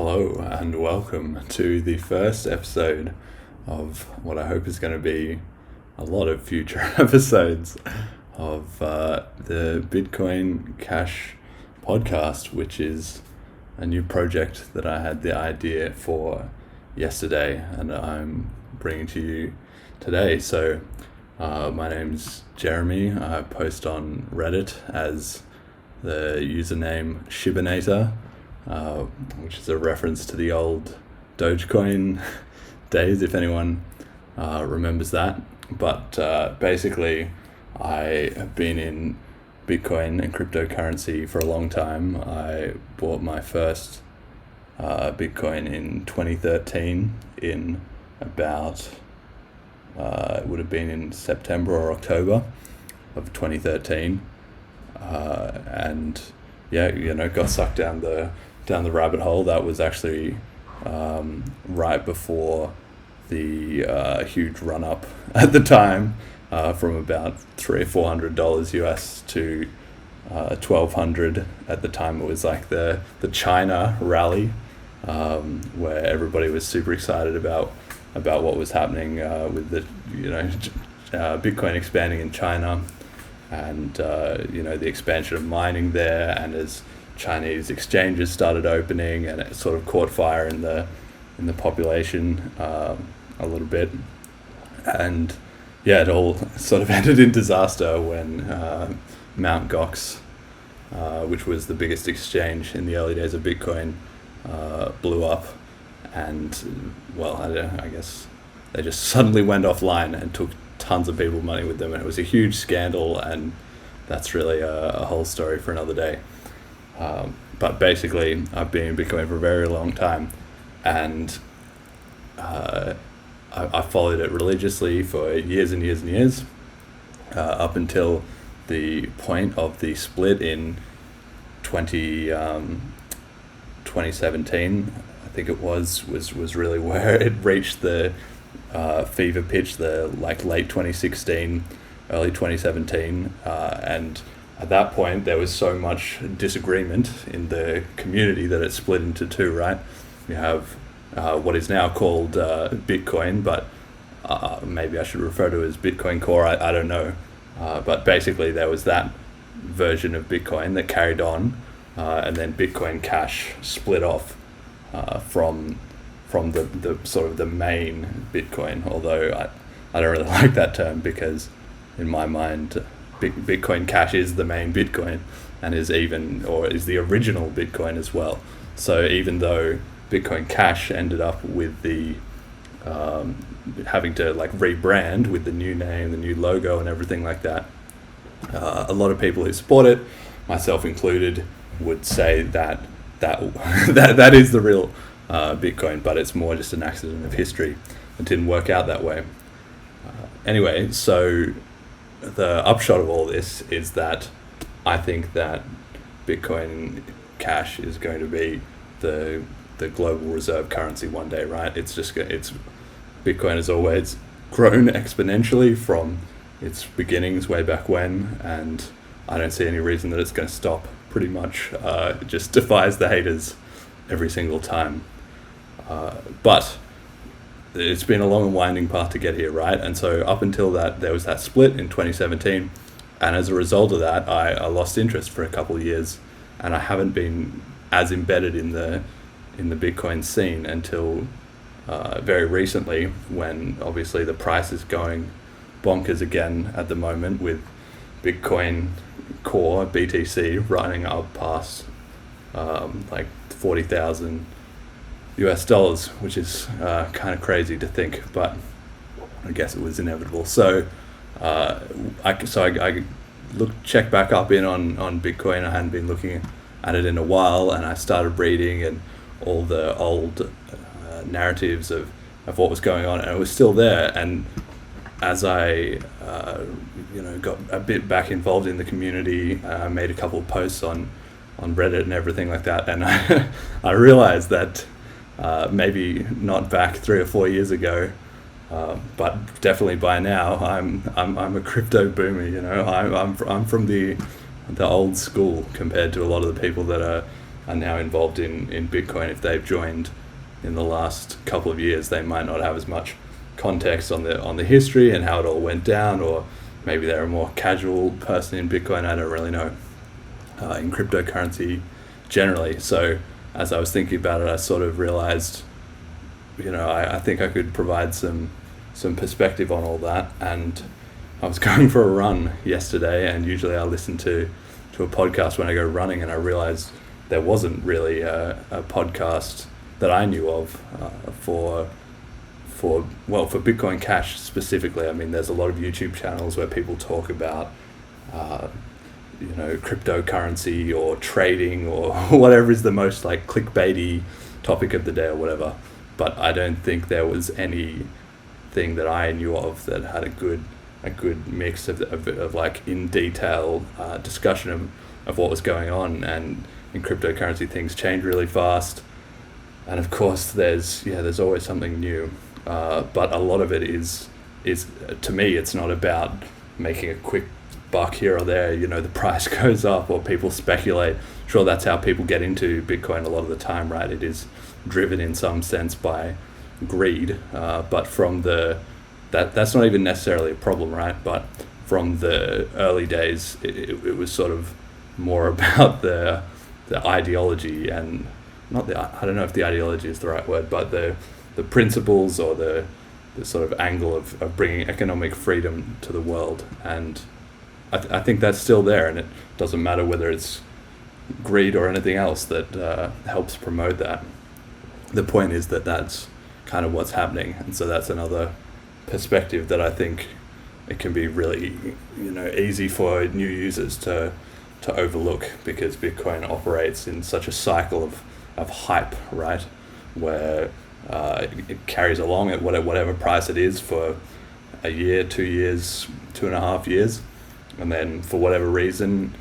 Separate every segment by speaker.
Speaker 1: Hello and welcome to the first episode of what I hope is going to be a lot of future episodes of the Bitcoin Cash podcast, which is a new project that I had the idea for yesterday and I'm bringing to you today. So my name's Jeremy. I post on Reddit as the username Shibanator, which is a reference to the old Dogecoin days, if anyone remembers that. But basically, I have been in Bitcoin and cryptocurrency for a long time. I bought my first Bitcoin in 2013 in about, it would have been in September or October of 2013. And yeah, got sucked down the rabbit hole. That was actually right before the huge run up at the time, from about $300-400 US to $1,200 at the time. It was like the China rally, where everybody was super excited about what was happening with the Bitcoin expanding in China, and the expansion of mining there, and as Chinese exchanges started opening, and it sort of caught fire in the population a little bit, and yeah, it all sort of ended in disaster when Mt. Gox, which was the biggest exchange in the early days of Bitcoin, blew up, and well, I guess they just suddenly went offline and took tons of people money with them, and it was a huge scandal, and that's really a whole story for another day. But basically, I've been in Bitcoin for a very long time, and I followed it religiously for years and years and years, up until the point of the split in 2017. I think it was really where it reached the fever pitch, the late 2016, early 2017, and at that point there was so much disagreement in the community that it split into two, right? You have what is now called Bitcoin, but maybe I should refer to it as Bitcoin Core, I don't know, but basically there was that version of Bitcoin that carried on, and then Bitcoin Cash split off from the sort of the main Bitcoin, although I don't really like that term, because in my mind Bitcoin Cash is the main Bitcoin and is the original Bitcoin as well. So even though Bitcoin Cash ended up with the having to rebrand with the new name, the new logo and everything like that, a lot of people who support it, myself included, would say that is the real Bitcoin, but it's more just an accident of history. It didn't work out that way. Anyway, so the upshot of all this is that I think that Bitcoin Cash is going to be the global reserve currency one day, right? Bitcoin has always grown exponentially from its beginnings way back when, and I don't see any reason that it's going to stop. Pretty much it just defies the haters every single time. But it's been a long and winding path to get here, right? And so up until that, there was that split in 2017, and as a result of that, I lost interest for a couple of years, and I haven't been as embedded in the Bitcoin scene until very recently, when obviously the price is going bonkers again at the moment, with Bitcoin Core BTC running up past $40,000 US, which is kind of crazy to think, but I guess it was inevitable. So I checked back up on Bitcoin. I hadn't been looking at it in a while, and I started reading and all the old narratives of what was going on, and it was still there. And as I got a bit back involved in the community, I made a couple of posts on Reddit and everything like that, and I realized that maybe not back 3 or 4 years ago, but definitely by now, I'm a crypto boomer. I'm from the old school compared to a lot of the people that are are now involved in Bitcoin, if they've joined in the last couple of years, they might not have as much context on the history and how it all went down, or maybe they're a more casual person in Bitcoin. I don't really know in cryptocurrency generally. So as I was thinking about it, I sort of realized, I think I could provide some perspective on all that. And I was going for a run yesterday, and usually I listen to a podcast when I go running, and I realized there wasn't really a podcast that I knew of for Bitcoin Cash specifically. I mean, there's a lot of YouTube channels where people talk about cryptocurrency or trading or whatever is the most like clickbaity topic of the day or whatever. But I don't think there was anything that I knew of that had a good mix of like in detail discussion of what was going on. And in cryptocurrency, things change really fast, and of course there's always something new. But a lot of it is to me, it's not about making a quick buck here or there. The price goes up or people speculate. Sure, that's how people get into Bitcoin a lot of the time, right? It is driven in some sense by greed, but from that's not even necessarily a problem, right? But from the early days, it was sort of more about the ideology, and I don't know if the ideology is the right word, but the principles or the sort of angle of bringing economic freedom to the world. And I think that's still there, and it doesn't matter whether it's greed or anything else that helps promote that. The point is that that's kind of what's happening, and so that's another perspective that I think it can be really easy for new users to overlook, because Bitcoin operates in such a cycle of hype, right, where it carries along at whatever price it is for a year, 2 years, 2.5 years, and then for whatever reason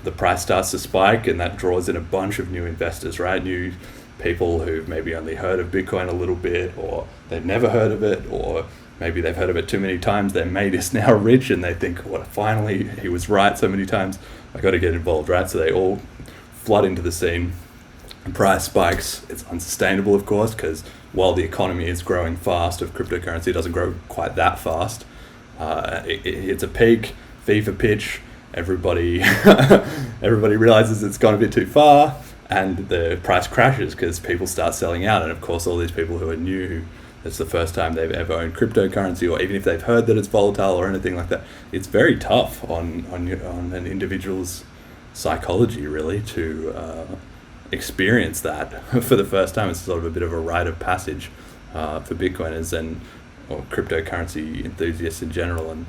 Speaker 1: the price starts to spike, and that draws in a bunch of new investors, right? New people who've maybe only heard of Bitcoin a little bit, or they've never heard of it, or maybe they've heard of it too many times. Their mate is now rich and they think, finally he was right so many times, I got to get involved, right? So they all flood into the scene, and price spikes. It's unsustainable, of course, because while the economy is growing fast of cryptocurrency, it doesn't grow quite that fast. It hits a peak, fee for pitch, everybody realizes it's gone a bit too far, and the price crashes because people start selling out. And of course, all these people who are new, it's the first time they've ever owned cryptocurrency, or even if they've heard that it's volatile or anything like that, it's very tough on an individual's psychology, really, to experience that for the first time. It's sort of a bit of a rite of passage for Bitcoiners or cryptocurrency enthusiasts in general. And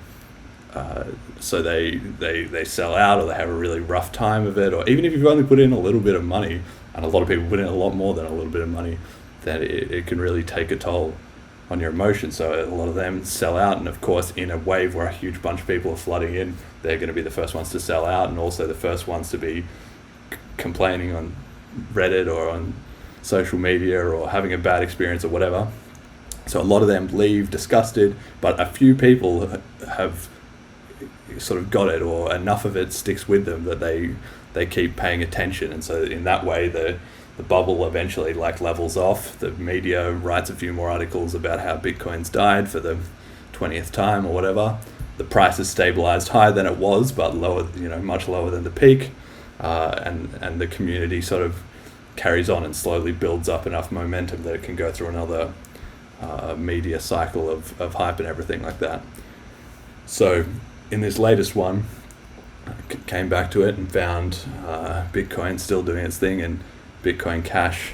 Speaker 1: so they sell out, or they have a really rough time of it, or even if you've only put in a little bit of money, and a lot of people put in a lot more than a little bit of money, that it can really take a toll on your emotions. So a lot of them sell out, and of course in a wave where a huge bunch of people are flooding in, they're going to be the first ones to sell out, and also the first ones to be complaining on Reddit or on social media or having a bad experience or whatever. So a lot of them leave disgusted, but a few people have sort of got it, or enough of it sticks with them that they keep paying attention. And so in that way the bubble eventually levels off. The media writes a few more articles about how Bitcoin's died for the 20th time or whatever. The price is stabilized higher than it was, but lower, much lower than the peak. And the community sort of carries on and slowly builds up enough momentum that it can go through another media cycle of hype and everything like that. So in this latest one, I came back to it and found Bitcoin still doing its thing, and Bitcoin Cash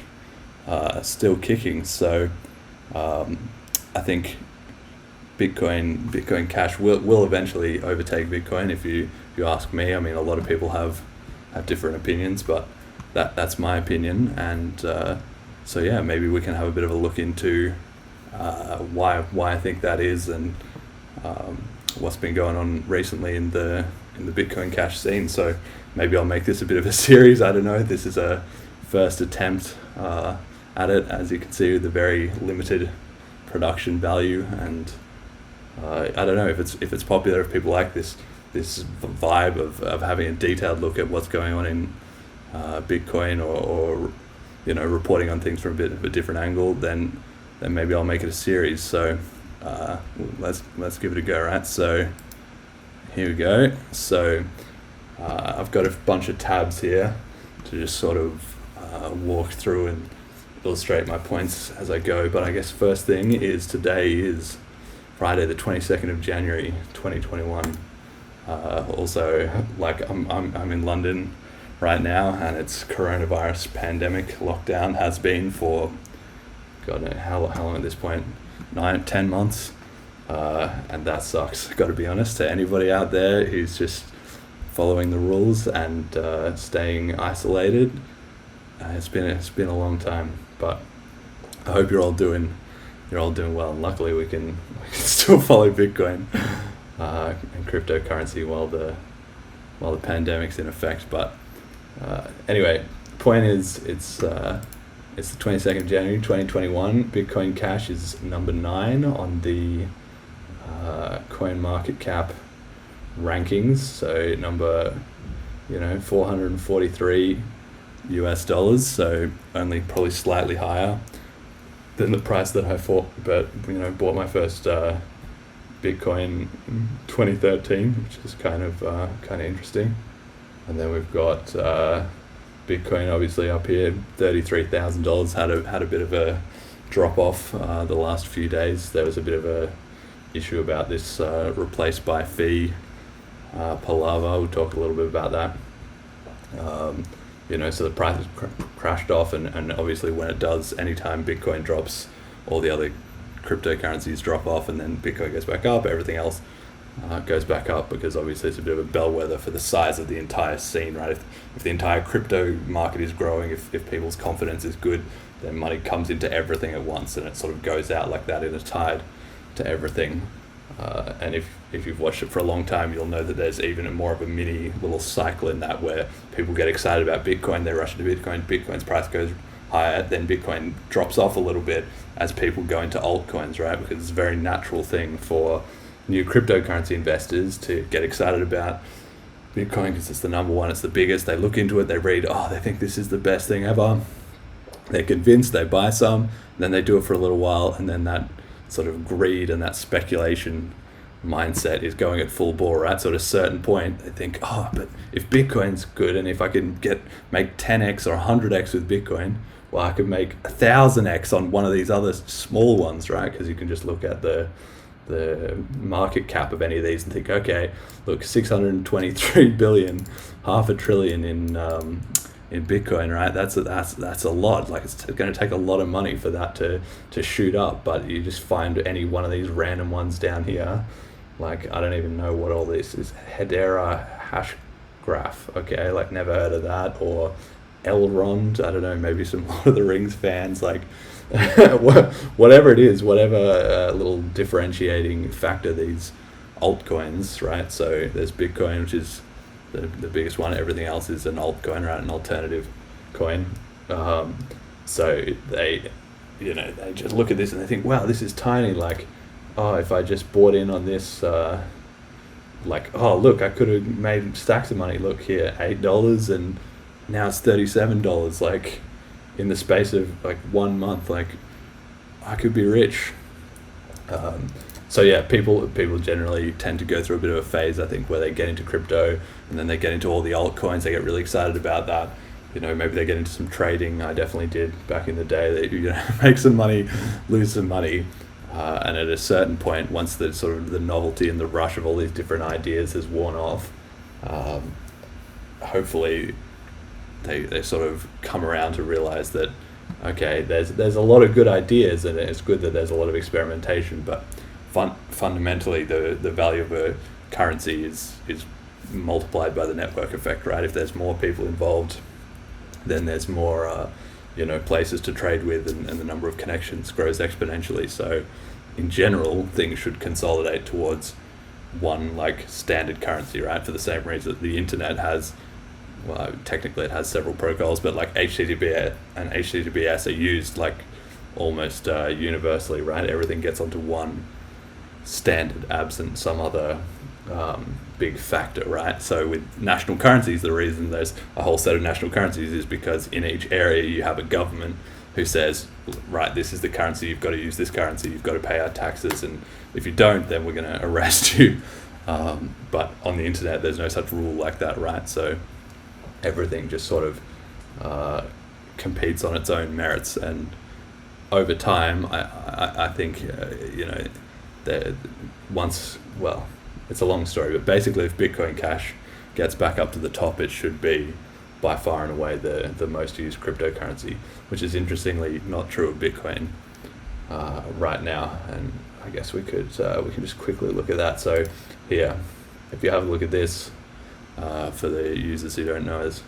Speaker 1: still kicking. So I think Bitcoin Cash will eventually overtake Bitcoin, if you ask me. I mean, a lot of people have different opinions, but that's my opinion. And so yeah, maybe we can have a bit of a look into why I think that is, and what's been going on recently in the Bitcoin Cash scene. So maybe I'll make this a bit of a series. I don't know. This is a first attempt at it, as you can see, with a very limited production value. And I don't know if it's popular, if people like this vibe of having a detailed look at what's going on in Bitcoin, or reporting on things from a bit of a different angle, then maybe I'll make it a series. So let's give it a go, right? So here we go. So I've got a bunch of tabs here to just sort of walk through and illustrate my points as I go. But I guess first thing is today is Friday the 22nd of January 2021. Also, like I'm in London right now, and it's coronavirus pandemic lockdown has been for God knows how long at this point, 9-10 months, and that sucks. Got to be honest, to anybody out there who's just following the rules and staying isolated, it's been a long time, but I hope you're all doing well. And luckily, we can still follow Bitcoin and cryptocurrency while the pandemic's in effect. But anyway, point is it's the 22nd of January 2021. Bitcoin Cash is number 9 on the coin market cap rankings. So number 443 US dollars. So only probably slightly higher than the price that I bought my first Bitcoin in 2013, which is kind of interesting. And then we've got Bitcoin obviously up here, $33,000. Had a bit of a drop off the last few days. There was a bit of a issue about this replaced by fee palaver. We'll talk a little bit about that. So the price has crashed off, and obviously when it does, anytime Bitcoin drops, all the other cryptocurrencies drop off, and then Bitcoin goes back up, everything else goes back up, because obviously it's a bit of a bellwether for the size of the entire scene, right? If the entire crypto market is growing, if people's confidence is good, then money comes into everything at once, and it sort of goes out like that in a tide to everything. And if you've watched it for a long time, you'll know that there's even more of a mini little cycle in that, where people get excited about Bitcoin, they rush into Bitcoin, Bitcoin's price goes higher, then Bitcoin drops off a little bit as people go into altcoins, right? Because it's a very natural thing for new cryptocurrency investors to get excited about Bitcoin because it's the number one, it's the biggest. They look into it, they read, they think this is the best thing ever. They're convinced, they buy some, then they do it for a little while, and then that sort of greed and that speculation mindset is going at full bore, right? So at a certain point, they think, but if Bitcoin's good, and if I can make 10x or 100x with Bitcoin, well, I could make 1,000x on one of these other small ones, right? Because you can just look at the market cap of any of these and think, okay, look, 623 billion, half a trillion in Bitcoin, right? That's a lot. Like, it's going to take a lot of money for that to shoot up. But you just find any one of these random ones down here, like, I don't even know what all this is. Hedera hash graph, okay, like, never heard of that. Or Elrond, I don't know, maybe some Lord of the Rings fans, like, whatever it is, whatever little differentiating factor these altcoins, right? So there's Bitcoin, which is the biggest one. Everything else is an altcoin, right? An alternative coin. So they just look at this and they think, wow, this is tiny. Like, if I just bought in on this, look, I could have made stacks of money. Look here, $8, and now it's $37. Like, in the space of like 1 month, like, I could be rich. So yeah, people generally tend to go through a bit of a phase, I think, where they get into crypto and then they get into all the altcoins. They get really excited about that. Maybe they get into some trading. I definitely did back in the day. That make some money, lose some money, and at a certain point, once the sort of the novelty and the rush of all these different ideas has worn off, hopefully they sort of come around to realize that, okay, there's a lot of good ideas, and it's good that there's a lot of experimentation, but fundamentally the value of a currency is multiplied by the network effect, right? If there's more people involved, then there's more places to trade with, and the number of connections grows exponentially. So in general, things should consolidate towards one, like, standard currency, right? For the same reason that the internet has, well, technically it has several protocols, but like HTTP and HTTPS are used like almost universally, right? Everything gets onto one standard, absent some other big factor, right? So with national currencies, the reason there's a whole set of national currencies is because in each area you have a government who says, right, this is the currency, you've got to use this currency, you've got to pay our taxes, and if you don't, then we're going to arrest you. But on the internet, there's no such rule like that, right? So everything just sort of competes on its own merits, and over time, I think, it's a long story, but basically if Bitcoin Cash gets back up to the top, it should be by far and away the most used cryptocurrency, which is interestingly not true of Bitcoin right now. And I guess we can just quickly look at that. So here, if you have a look at this, for the users who don't know us,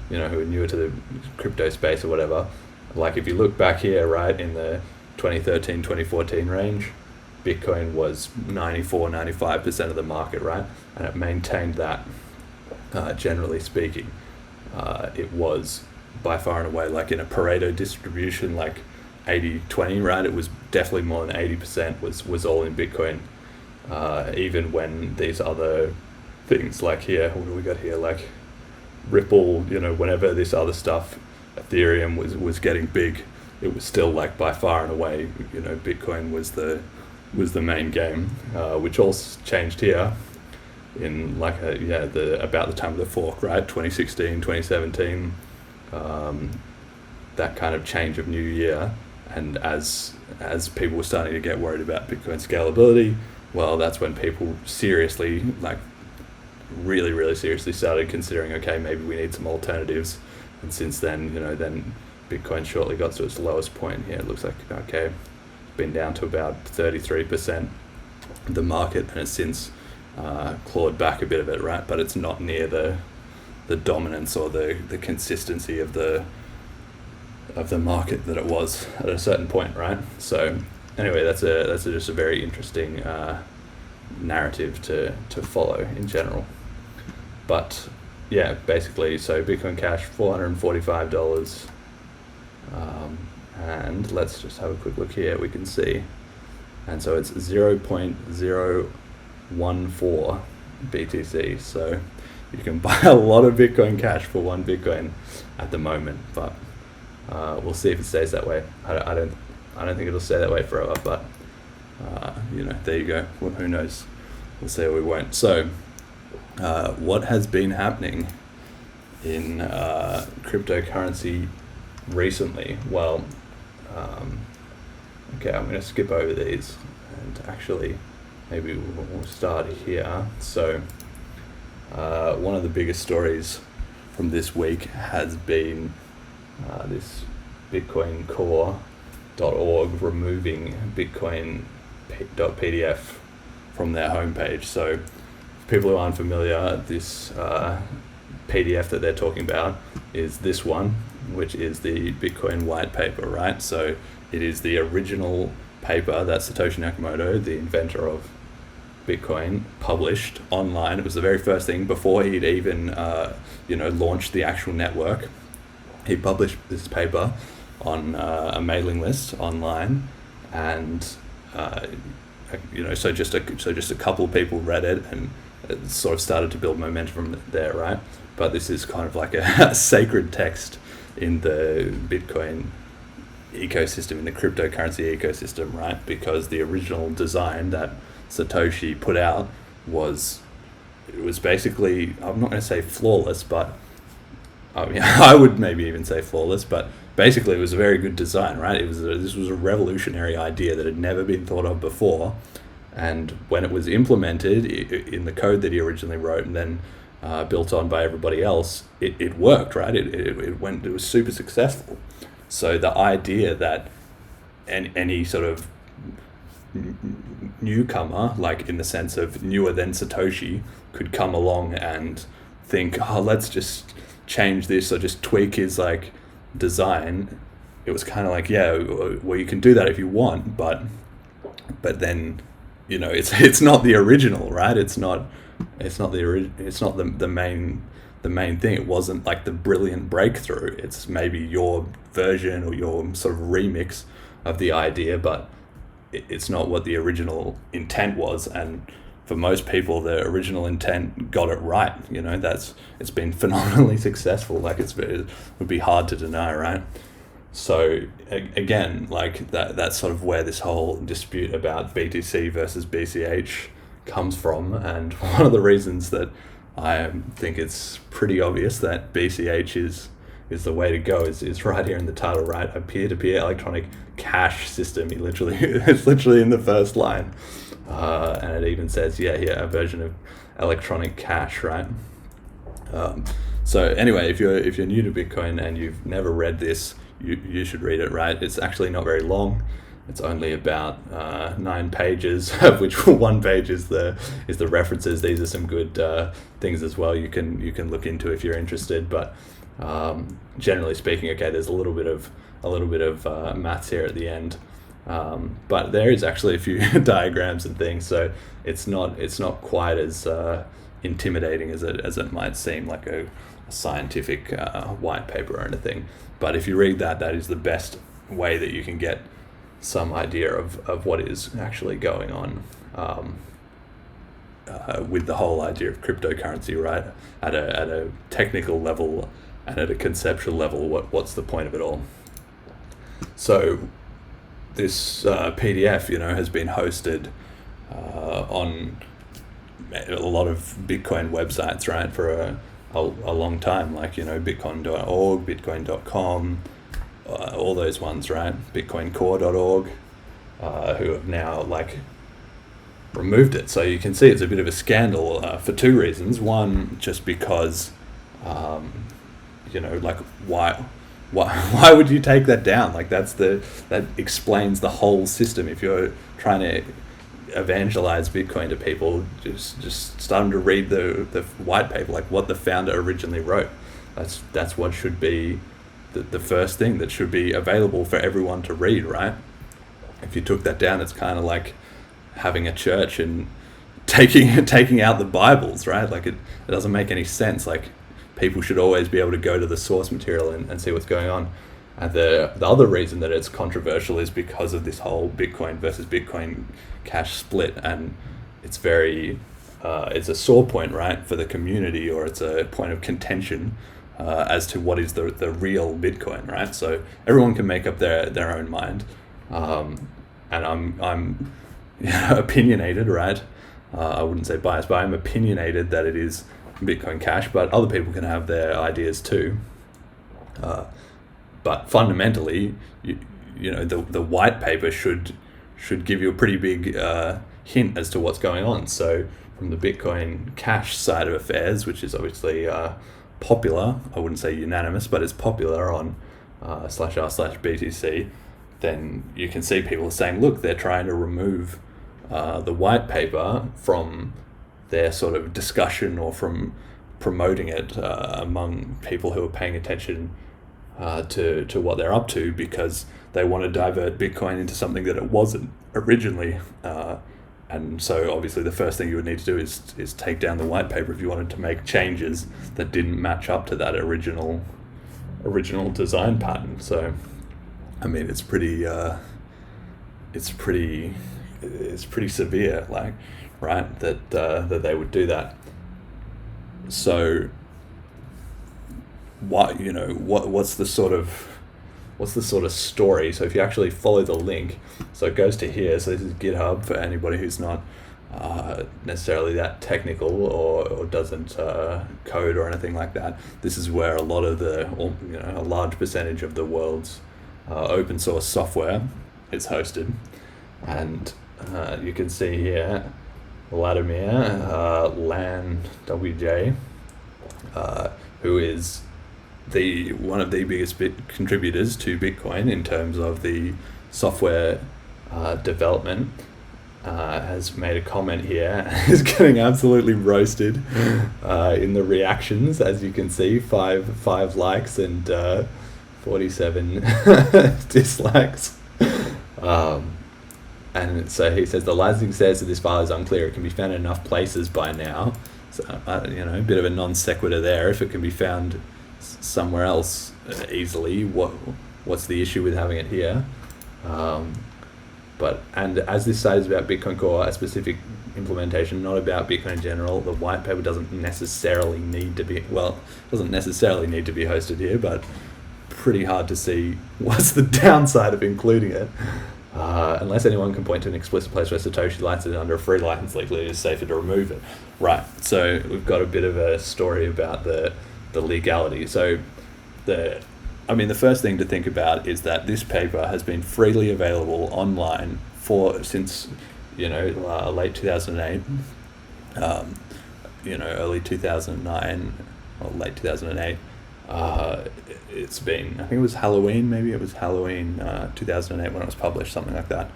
Speaker 1: who are newer to the crypto space or whatever, like if you look back here, right, in the 2013, 2014 range, Bitcoin was 95% of the market, right? And it maintained that, generally speaking. It was by far and away, like in a Pareto distribution, like 80-20, right? It was definitely more than 80% was all in Bitcoin. Even when these other things like here, what do we got here? Like Ripple, whenever this other stuff, Ethereum was getting big, it was still like by far and away, Bitcoin was the main game, which also changed here in like about the time of the fork, right? 2016, 2017, that kind of change of new year. And as people were starting to get worried about Bitcoin scalability, well, that's when people seriously, like really, really seriously started considering, okay, maybe we need some alternatives. And since then, then Bitcoin shortly got to its lowest point here. It looks like, okay, been down to about 33% of the market, and it's since clawed back a bit of it, right? But it's not near the dominance or the consistency of the market that it was at a certain point, right? So anyway, that's just a very interesting narrative to follow in general. But yeah, basically, so Bitcoin Cash $445, and let's just have a quick look here. We can see, and so it's 0.014 BTC. So you can buy a lot of Bitcoin Cash for 1 Bitcoin at the moment, but we'll see if it stays that way. I don't think it'll stay that way forever, but there you go. Who knows? We'll see, or we won't. So what has been happening in cryptocurrency recently? Well, okay, I'm going to skip over these, and actually maybe we'll start here. So one of the biggest stories from this week has been this bitcoincore.org removing bitcoin.pdf from their homepage. So for people who aren't familiar, this PDF that they're talking about is this one, which is the Bitcoin Whitepaper, right? So it is the original paper that Satoshi Nakamoto, the inventor of Bitcoin, published online. It was the very first thing before he'd even launched the actual network. He published this paper on a mailing list online, and so just a couple of people read it, and it sort of started to build momentum from there, right? But this is kind of like a sacred text in the Bitcoin ecosystem, in the cryptocurrency ecosystem, right? Because the original design that Satoshi put out was basically, I'm not going to say flawless, but I mean, I would maybe even say flawless, but basically it was a very good design, right? This was a revolutionary idea that had never been thought of before, and when it was implemented in the code that he originally wrote and then built on by everybody else, it worked, right? It was super successful. So the idea that any sort of newcomer, like in the sense of newer than Satoshi, could come along and think, oh, let's just change this or just tweak his like design. It was kind of like, yeah, well, you can do that if you want, but then it's not the original, right? It's not the main thing. It wasn't like the brilliant breakthrough. It's maybe your version or your sort of remix of the idea, but it's not what the original intent was. And for most people, the original intent got it right. It's been phenomenally successful. Like it would be hard to deny, right? So again, like that's sort of where this whole dispute about BTC versus BCH comes from. And one of the reasons that I think it's pretty obvious that BCH is the way to go is right here in the title, right? A peer-to-peer electronic cash system. It's literally in the first line. And it even says, a version of electronic cash, right? So anyway, if you're new to Bitcoin and you've never read this, you should read it, right? It's actually not very long. It's only about 9 pages, of which one page is the references. These are some good things as well. You can look into if you're interested. But generally speaking, okay, there's a little bit of maths here at the end. But there is actually a few diagrams and things, so it's not quite as intimidating as it might seem, like a scientific white paper or anything. But if you read that is the best way that you can get some idea of what is actually going on with the whole idea of cryptocurrency, right? At a technical level and at a conceptual level, what's the point of it all? So this PDF, has been hosted on a lot of Bitcoin websites, right, for a long time, like, bitcoin.org, bitcoin.com, all those ones, right? bitcoincore.org, who have now, like, removed it. So you can see it's a bit of a scandal for 2 reasons. One, just because, like, why would you take that down? Like, that explains the whole system. If you're trying to evangelize Bitcoin to people, just start them to read the white paper, like what the founder originally wrote. That's what should be the first thing that should be available for everyone to read, right? If you took that down, it's kind of like having a church and taking out the Bibles, right? Like it doesn't make any sense. Like, people should always be able to go to the source material and see what's going on. And the other reason that it's controversial is because of this whole Bitcoin versus Bitcoin Cash split, and it's it's a sore point, right, for the community, or it's a point of contention as to what is the real Bitcoin, right? So everyone can make up their own mind, and I'm opinionated, right? I wouldn't say biased, but I'm opinionated that it is Bitcoin Cash, but other people can have their ideas too. But fundamentally, the white paper should give you a pretty big hint as to what's going on. So from the Bitcoin Cash side of affairs, which is obviously popular, I wouldn't say unanimous, but it's popular on /r/BTC, then you can see people saying, look, they're trying to remove the white paper from their sort of discussion or from promoting it among people who are paying attention to what they're up to, because they want to divert Bitcoin into something that it wasn't originally. And so obviously the first thing you would need to do is take down the white paper if you wanted to make changes that didn't match up to that original design pattern. So I mean, it's pretty severe, like, right, that they would do that. So what's the sort of story? So if you actually follow the link, so it goes to here. So this is GitHub for anybody who's not necessarily that technical or doesn't code or anything like that. This is where a lot of a large percentage of the world's open source software is hosted. And you can see here Vladimir Lan WJ, who is one of the biggest contributors to Bitcoin in terms of the software development, has made a comment here. Is getting absolutely roasted in the reactions, as you can see, 5 likes and 47 dislikes. And so he says, the licensing status of this file is unclear. It can be found in enough places by now. So, a bit of a non sequitur there. If it can be found somewhere else easily, what's the issue with having it here? And as this site is about Bitcoin Core, a specific implementation, not about Bitcoin in general. The white paper doesn't necessarily need to be hosted here, but pretty hard to see what's the downside of including it. Unless anyone can point to an explicit place where Satoshi licensed under a free license legally, it is safer to remove it. Right, so we've got a bit of a story about the legality. So the first thing to think about is that this paper has been freely available online since late 2008, early 2009 or late 2008. It's been, I think it was Halloween 2008 when it was published, something like that.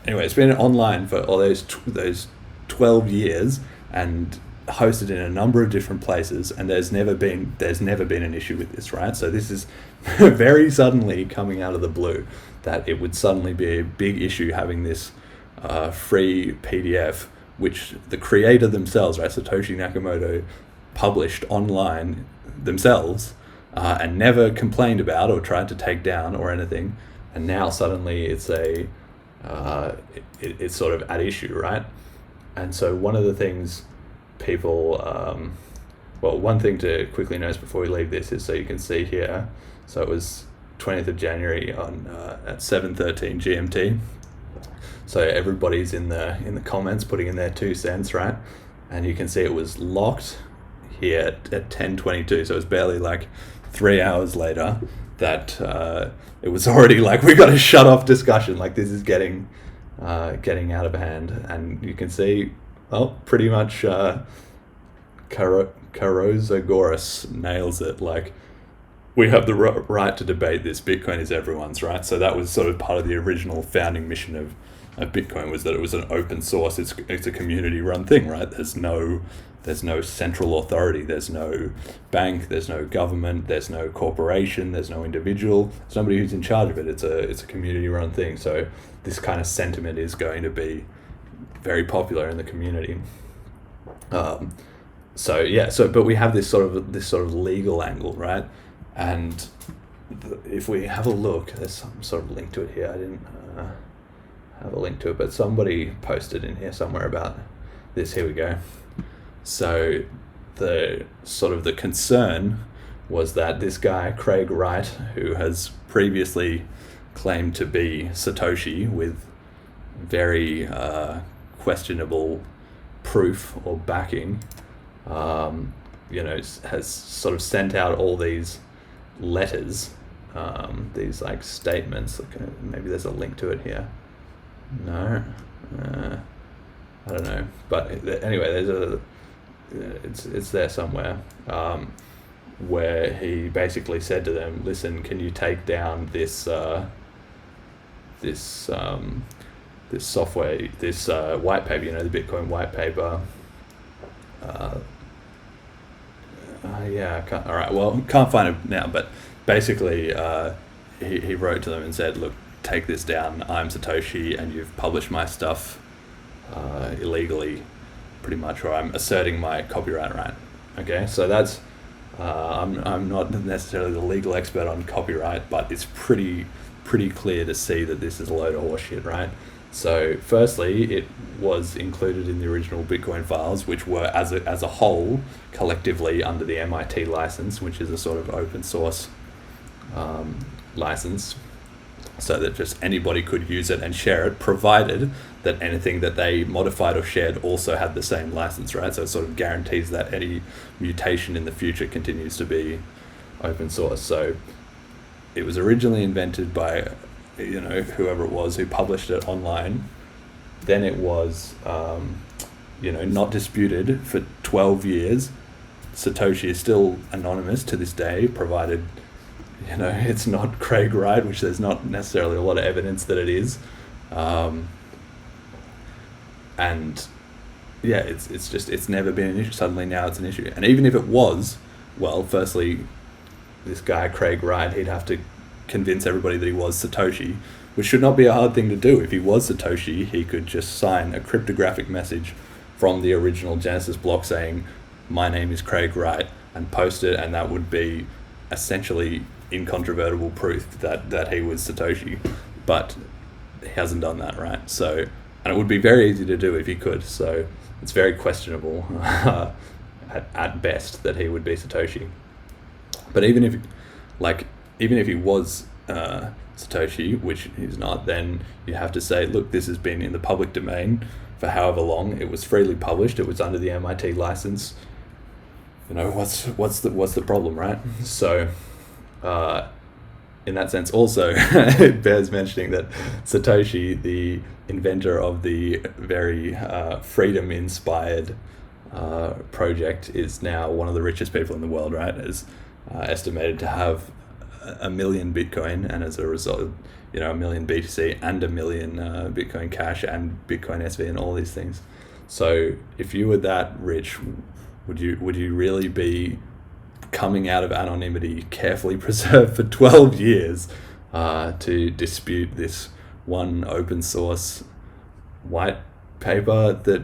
Speaker 1: Anyway, it's been online for all those 12 years and hosted in a number of different places, and there's never been an issue with this, right? So this is very suddenly coming out of the blue that it would suddenly be a big issue having this free PDF, which the creator themselves, right, Satoshi Nakamoto, published online themselves and never complained about or tried to take down or anything, and now suddenly it's it's sort of at issue, right? And so one of the things one thing to quickly notice before we leave this is, so you can see here, so it was 20th of January at 7:13 GMT. So everybody's in the comments putting in their 2 cents, right? And you can see it was locked here at 10:22. So it was barely like 3 hours later that it was already like, we got to shut off discussion. Like, this is getting out of hand. And you can see, pretty much Karosagoras nails it. Like, we have the right to debate this. Bitcoin is everyone's, right? So that was sort of part of the original founding mission of Bitcoin, was that it was an open source. It's a community run thing, right? There's no central authority. There's no bank. There's no government. There's no corporation. There's no individual. There's nobody who's in charge of it. It's a community run thing. So this kind of sentiment is going to be very popular in the community. But we have this sort of legal angle, right? And if we have a look, there's some sort of link to it here. I didn't have a link to it, but somebody posted in here somewhere about this. Here we go. So the concern was that this guy, Craig Wright, who has previously claimed to be Satoshi with very questionable proof or backing, has sort of sent out all these letters, these like statements. Maybe there's a link to it here. No, I don't know. But anyway, it's there somewhere, where he basically said to them, "Listen, can you take down this software, this white paper? The Bitcoin white paper." Can't find it now, but basically he wrote to them and said, "Look, take this down. I'm Satoshi, and you've published my stuff illegally, pretty much, or I'm asserting my copyright right." Okay, so that's I'm not necessarily the legal expert on copyright, but it's pretty clear to see that this is a load of horseshit, right? So firstly, it was included in the original Bitcoin files, which were as a whole collectively under the MIT license, which is a sort of open source license, so that just anybody could use it and share it, provided that anything that they modified or shared also had the same license, right? So it sort of guarantees that any mutation in the future continues to be open source. So it was originally invented by whoever it was who published it online. Then it was not disputed for 12 years. Satoshi is still anonymous to this day, provided it's not Craig Wright, which there's not necessarily a lot of evidence that it is. It's never been an issue. Suddenly now it's an issue. And even if it was, well, firstly, this guy Craig Wright, he'd have to convince everybody that he was Satoshi, which should not be a hard thing to do. If he was Satoshi, he could just sign a cryptographic message from the original Genesis block saying, "My name is Craig Wright," and post it, and that would be essentially incontrovertible proof that he was Satoshi. But he hasn't done that, right? So and it would be very easy to do if he could. So it's very questionable at best that he would be Satoshi. But even if he was Satoshi, which he's not, then you have to say, look, this has been in the public domain for however long. It was freely published. It was under the MIT license. What's the problem, right? So, in that sense, also it bears mentioning that Satoshi, the inventor of the very freedom-inspired project, is now one of the richest people in the world, right? Is estimated to have 1 million Bitcoin, and as a result, 1 million BTC and 1 million Bitcoin Cash and Bitcoin SV and all these things. So if you were that rich, would you really be coming out of anonymity, carefully preserved for 12 years to dispute this one open source white paper that,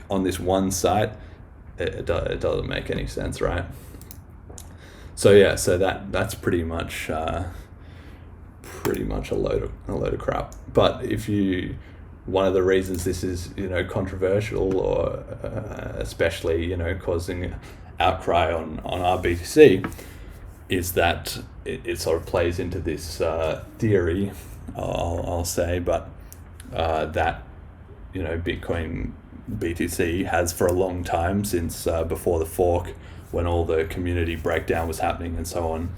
Speaker 1: on this one site? It doesn't make any sense, right? So yeah, that's pretty much a load of crap. But one of the reasons this is controversial, or especially causing outcry on our BTC, is that it sort of plays into this theory, I'll say, but that Bitcoin BTC has for a long time, since before the fork, when all the community breakdown was happening and so on,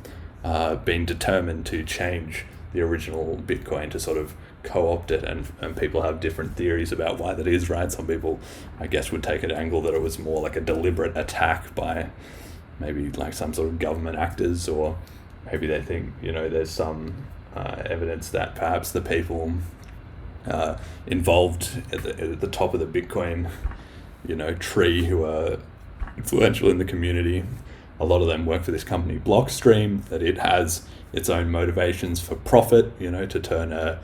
Speaker 1: been determined to change the original Bitcoin, to sort of co-opt it, and people have different theories about why that is, right? Some people, I guess, would take an angle that it was more like a deliberate attack by maybe some sort of government actors, or maybe they think there's some evidence that perhaps the people involved at the top of the Bitcoin tree, who are influential in the community, a lot of them work for this company Blockstream, that it has its own motivations for profit, to turn a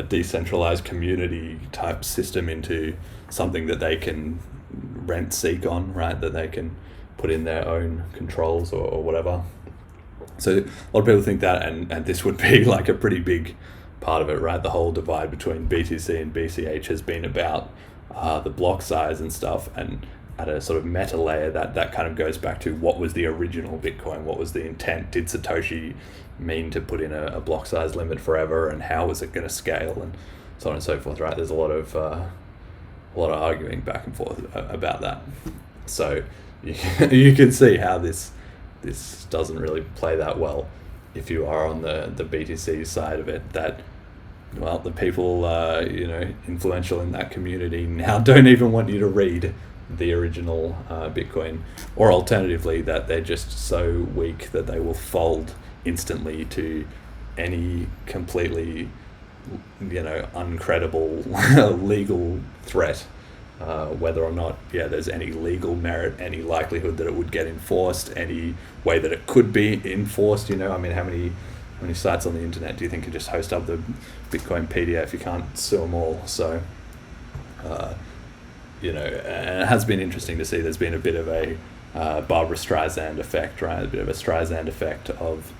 Speaker 1: decentralized community type system into something that they can rent seek on, right? That they can put in their own controls or whatever. So a lot of people think that, and this would be a pretty big part of it, right? The whole divide between BTC and BCH has been about the block size and stuff, and at a sort of meta layer, that kind of goes back to what was the original Bitcoin, what was the intent, did Satoshi mean to put in a block size limit forever, and how was it going to scale, and so on and so forth, right? There's a lot of arguing back and forth about that. So you can see how this doesn't really play that well if you are on the BTC side of it, that the people influential in that community now don't even want you to read the original Bitcoin, or alternatively that they're just so weak that they will fold instantly to any completely uncredible legal threat, whether or not there's any legal merit, any likelihood that it would get enforced, any way that it could be enforced. How many sites on the internet do you think can just host up the Bitcoin PDF? You can't sue them all. So and it has been interesting to see there's been a bit of a Barbara Streisand effect, right? A bit of a Streisand effect of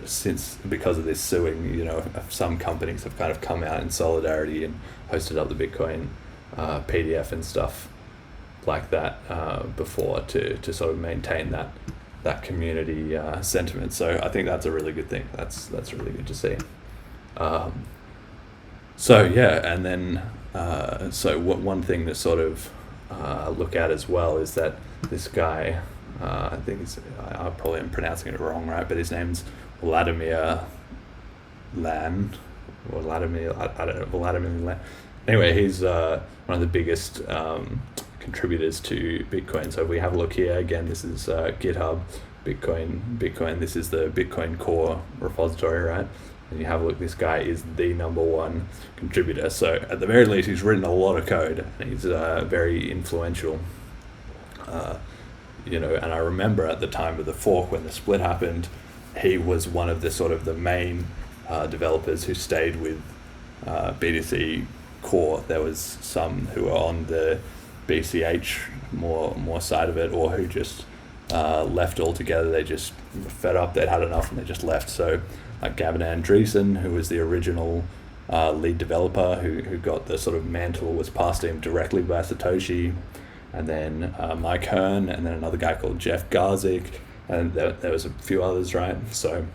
Speaker 1: since, because of this suing, some companies have kind of come out in solidarity and hosted up the Bitcoin PDF and stuff like that before to sort of maintain that community sentiment. So I think that's a really good thing. That's really good to see. And then one thing to sort of look at as well is that this guy, I think I probably am pronouncing it wrong, right? But his name's Vladimir Lan, or Vladimir, I don't know, Vladimir Lan. Anyway, he's one of the biggest contributors to Bitcoin. So if we have a look here, again, this is GitHub, Bitcoin. This is the Bitcoin core repository, right? And you have a look, this guy is the number one contributor. So at the very least, he's written a lot of code, and he's very influential. And I remember at the time of the fork, when the split happened, he was one of the sort of the main developers who stayed with BTC core. There was some who were on the BCH more side of it, or who just left altogether. They just were fed up, they'd had enough, and they just left. So like Gavin Andreessen, who was the original lead developer who got the sort of mantle was passed to him directly by Satoshi, and then Mike Hearn, and then another guy called Jeff Garzik, and there was a few others, right? So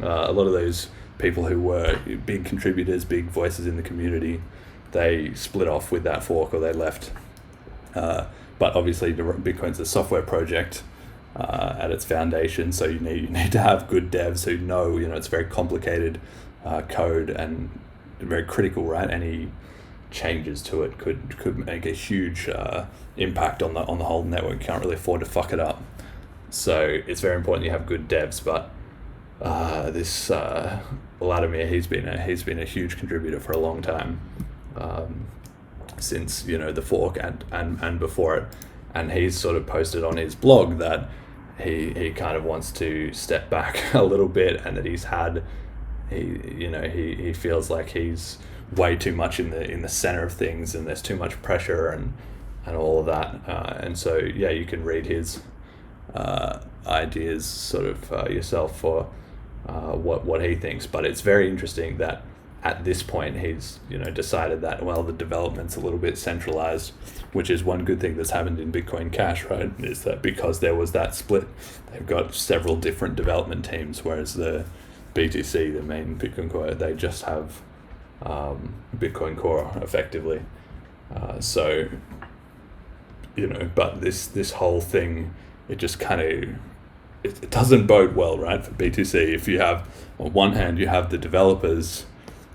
Speaker 1: a lot of those people who were big contributors, big voices in the community, they split off with that fork, or they left. But obviously, Bitcoin's a software project at its foundation, so you need to have good devs who know, it's very complicated code and very critical, right? Any changes to it could make a huge impact on the whole network. You can't really afford to fuck it up. So it's very important you have good devs. But this Vladimir, he's been a huge contributor for a long time, since the fork and before it, and he's sort of posted on his blog that he kind of wants to step back a little bit, and that he feels like he's way too much in the center of things, and there's too much pressure and all of that, and so you can read his ideas sort of yourself for what he thinks. But it's very interesting that at this point he's decided that, well, the development's a little bit centralized, which is one good thing that's happened in Bitcoin Cash, right? Is that because there was that split, they've got several different development teams, whereas the BTC, the main Bitcoin Core, they just have Bitcoin Core effectively. But this whole thing, it just kind of it doesn't bode well, right, for BTC. If you have, on one hand, you have the developers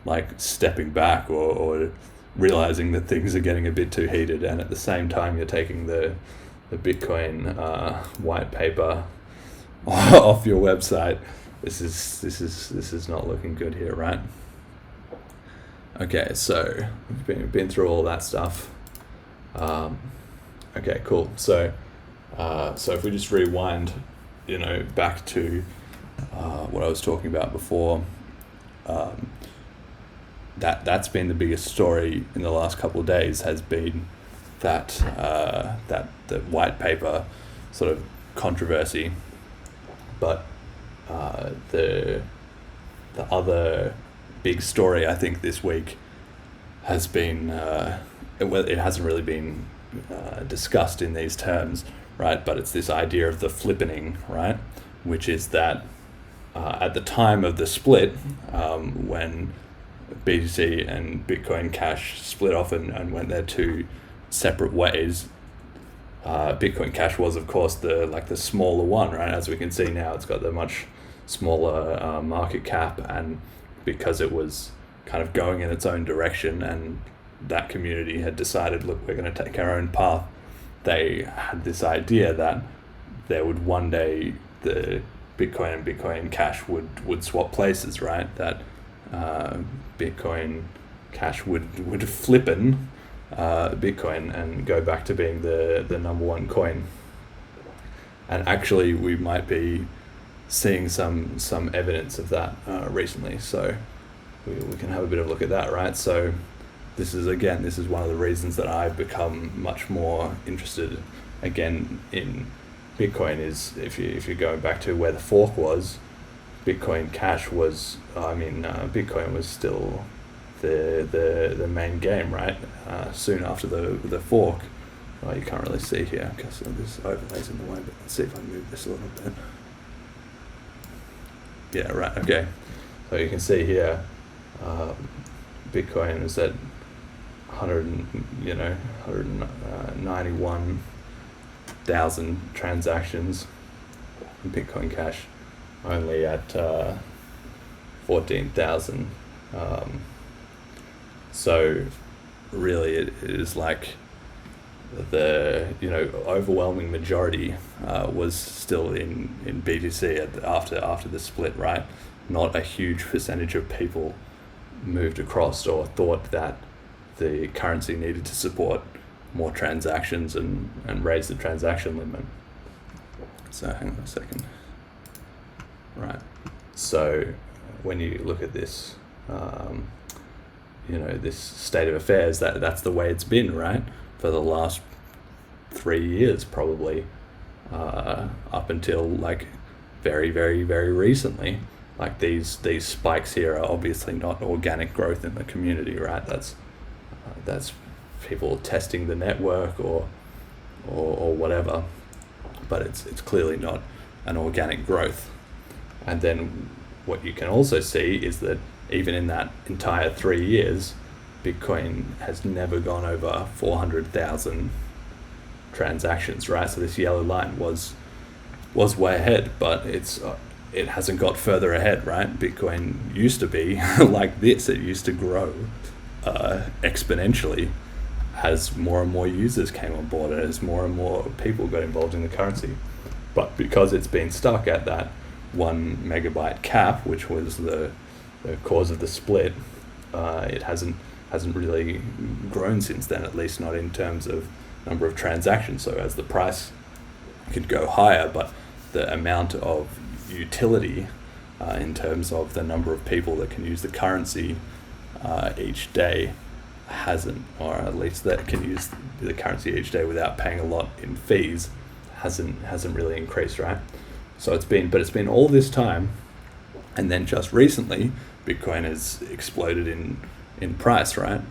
Speaker 1: like stepping back or realizing that things are getting a bit too heated, and at the same time you're taking the Bitcoin white paper off your website. This is not looking good here, right? Okay, so we've been through all that stuff. Okay, cool. So if we just rewind, back to what I was talking about before, that's been the biggest story in the last couple of days, has been that the white paper sort of controversy. But the other big story, I think, this week has been it hasn't really been discussed in these terms, right? But it's this idea of the flippening, right? Which is that at the time of the split, when BTC and Bitcoin Cash split off and went their two separate ways, Bitcoin Cash was, of course, the smaller one, right? As we can see now, it's got the much smaller market cap, and because it was kind of going in its own direction, and that community had decided, look, we're going to take our own path, they had this idea that there would one day the Bitcoin and Bitcoin Cash would swap places, right? That Bitcoin Cash would flippen Bitcoin and go back to being the number one coin. And actually we might be seeing some evidence of that recently, so we can have a bit of a look at that, right? So this is one of the reasons that I've become much more interested again in Bitcoin, is if you're going back to where the fork was, Bitcoin Cash was, Bitcoin was still the main game, right? Soon after the fork. You can't really see here because this overlay's in the way, but let's see if I move this a little bit. Yeah, right, okay. So you can see here, Bitcoin is at 191,000 transactions. Bitcoin Cash only at 14,000. So really it is like the overwhelming majority was still in BTC after the split, right? Not a huge percentage of people moved across or thought that the currency needed to support more transactions and raise the transaction limit. So hang on a second. Right. So when you look at this, this state of affairs, that's the way it's been, right? For the last 3 years, probably, up until like very, very, very recently. like these spikes here are obviously not organic growth in the community, right? That's people testing the network or whatever, but it's clearly not an organic growth. And then what you can also see is that even in that entire 3 years, Bitcoin has never gone over 400,000 transactions, right? So this yellow line was way ahead, but it hasn't got further ahead, right? Bitcoin used to be like this. It used to grow exponentially as more and more users came on board and as more and more people got involved in the currency. But because it's been stuck at that 1 megabyte cap, which was the cause of the split, it hasn't really grown since then, at least not in terms of number of transactions. So as the price could go higher, but the amount of utility in terms of the number of people that can use the currency each day hasn't, or at least that can use the currency each day without paying a lot in fees, hasn't really increased, right? So it's been all this time, and then just recently Bitcoin has exploded in price, right?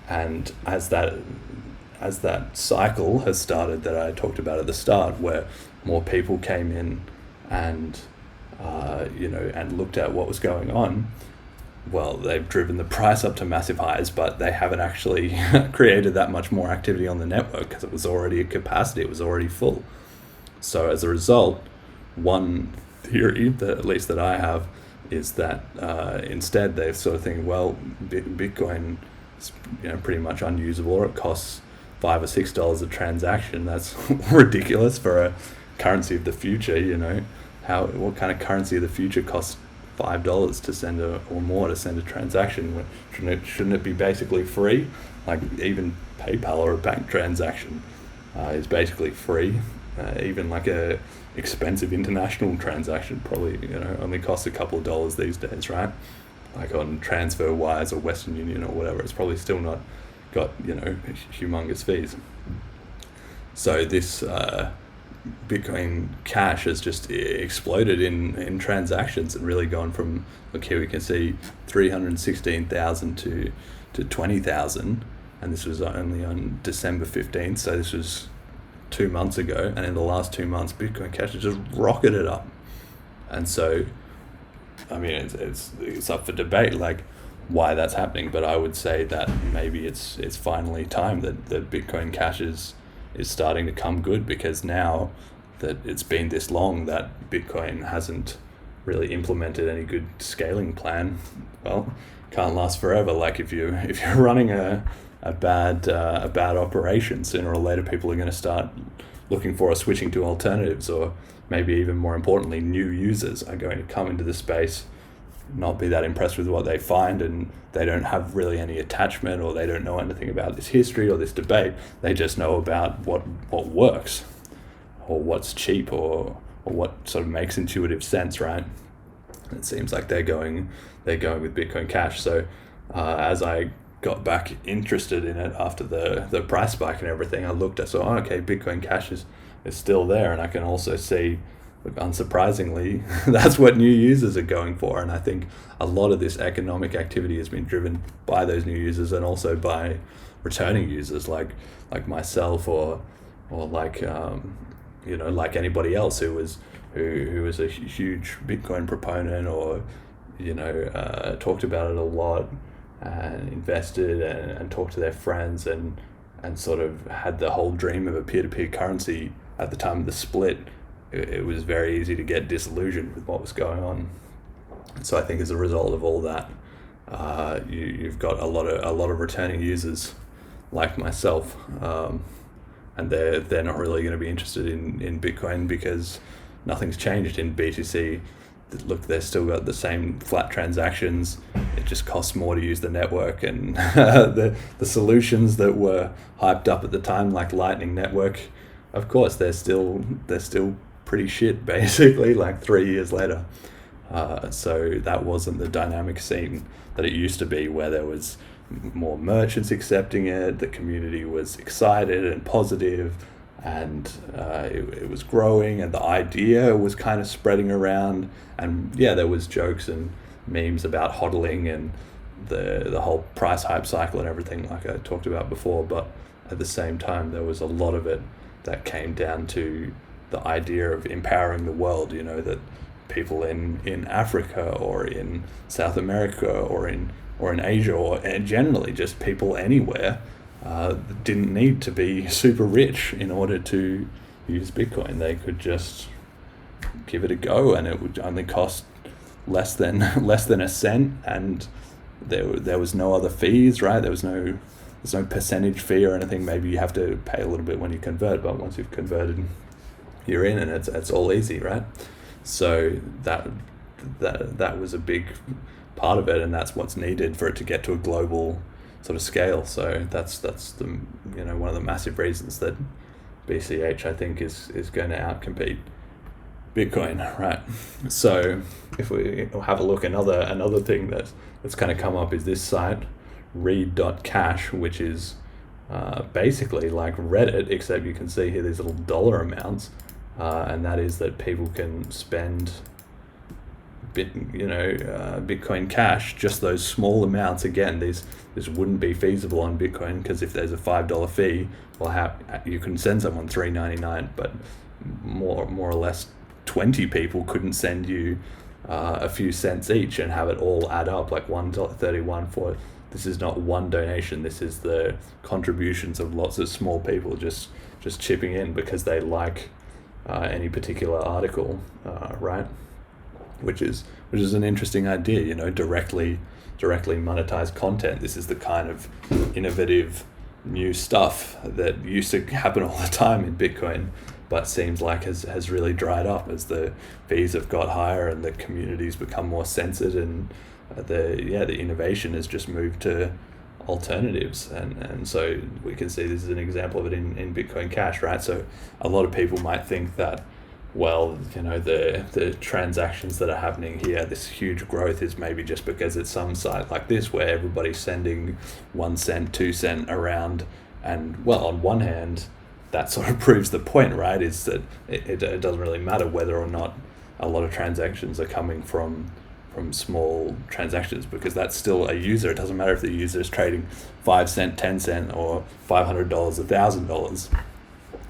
Speaker 1: And as that cycle has started that I talked about at the start, where more people came in and and looked at what was going on, well, they've driven the price up to massive highs, but they haven't actually created that much more activity on the network because it was already at capacity, it was already full. So as a result, one theory that at least that I have is that instead they're sort of thinking, well, Bitcoin is pretty much unusable, or it costs $5 or $6 a transaction. That's ridiculous for a currency of the future. What kind of currency of the future costs $5 to send or more to send a transaction? Shouldn't it be basically free? Like even PayPal or a bank transaction is basically free. Even like a expensive international transaction probably only costs a couple of dollars these days, right? Like on TransferWise or Western Union or whatever, it's probably still not got humongous fees. So this Bitcoin Cash has just exploded in transactions and really gone from, look here we can see 316,000 to 20,000, and this was only on December 15th, so this was 2 months ago, and in the last 2 months Bitcoin Cash has just rocketed up. And so I mean it's up for debate like why that's happening, but I would say that maybe it's finally time that Bitcoin Cash is starting to come good, because now that it's been this long that Bitcoin hasn't really implemented any good scaling plan, well, can't last forever. Like if you're running a bad operation, sooner or later people are going to start looking for or switching to alternatives, or maybe even more importantly, new users are going to come into the space, not be that impressed with what they find, and they don't have really any attachment, or they don't know anything about this history or this debate. They just know about what works, or what's cheap, or what sort of makes intuitive sense, right? It seems like they're going with Bitcoin Cash. So as I got back interested in it after the price spike and everything, I looked at, so okay, Bitcoin Cash is still there, and I can also see, look, unsurprisingly, that's what new users are going for. And I think a lot of this economic activity has been driven by those new users, and also by returning users like myself, or like like anybody else who was a huge Bitcoin proponent, or talked about it a lot and invested and talked to their friends and sort of had the whole dream of a peer-to-peer currency at the time of the split. It was very easy to get disillusioned with what was going on. So I think as a result of all that, you've got a lot of returning users like myself, and they're not really going to be interested in Bitcoin because nothing's changed in BTC. Look, they've still got the same flat transactions. It just costs more to use the network, and the solutions that were hyped up at the time, like Lightning Network, of course they're still pretty shit basically, like 3 years later. So that wasn't the dynamic scene that it used to be, where there was more merchants accepting it, the community was excited and positive, and it was growing, and the idea was kind of spreading around. And yeah, there was jokes and memes about hodling and the whole price hype cycle and everything, like I talked about before. But at the same time, there was a lot of it that came down to the idea of empowering the world. That people in Africa or in South America or in Asia, or generally just people anywhere, didn't need to be super rich in order to use Bitcoin. They could just give it a go, and it would only cost less than a cent, and there was no other fees, right? There's no percentage fee or anything. Maybe you have to pay a little bit when you convert, but once you've converted, you're in, and it's all easy, right? So that was a big part of it, and that's what's needed for it to get to a global sort of scale. So that's the one of the massive reasons that BCH, I think, is going to outcompete Bitcoin, right? So if we have a look, another thing that's kind of come up is this site, read.cash, which is basically like Reddit, except you can see here these little dollar amounts, and that is that people can spend Bitcoin Cash, just those small amounts. Again, this wouldn't be feasible on Bitcoin, because if there's a $5 fee, well, you can send someone $3.99, but more or less 20 people couldn't send you a few cents each and have it all add up like $1.31 for. This is not one donation. This is the contributions of lots of small people just chipping in because they like any particular article, right? Which is an interesting idea, directly monetize content. This is the kind of innovative new stuff that used to happen all the time in Bitcoin, but seems like has really dried up as the fees have got higher and the communities become more censored, and the innovation has just moved to alternatives, and so we can see this is an example of it in Bitcoin Cash, right? So a lot of people might think that, well, the transactions that are happening here, this huge growth, is maybe just because it's some site like this where everybody's sending 1 cent, 2 cent around, and well, on one hand, that sort of proves the point, right? Is that it doesn't really matter whether or not a lot of transactions are coming from small transactions, because that's still a user. It doesn't matter if the user is trading 5 cent, 10 cent, or $500, $1,000.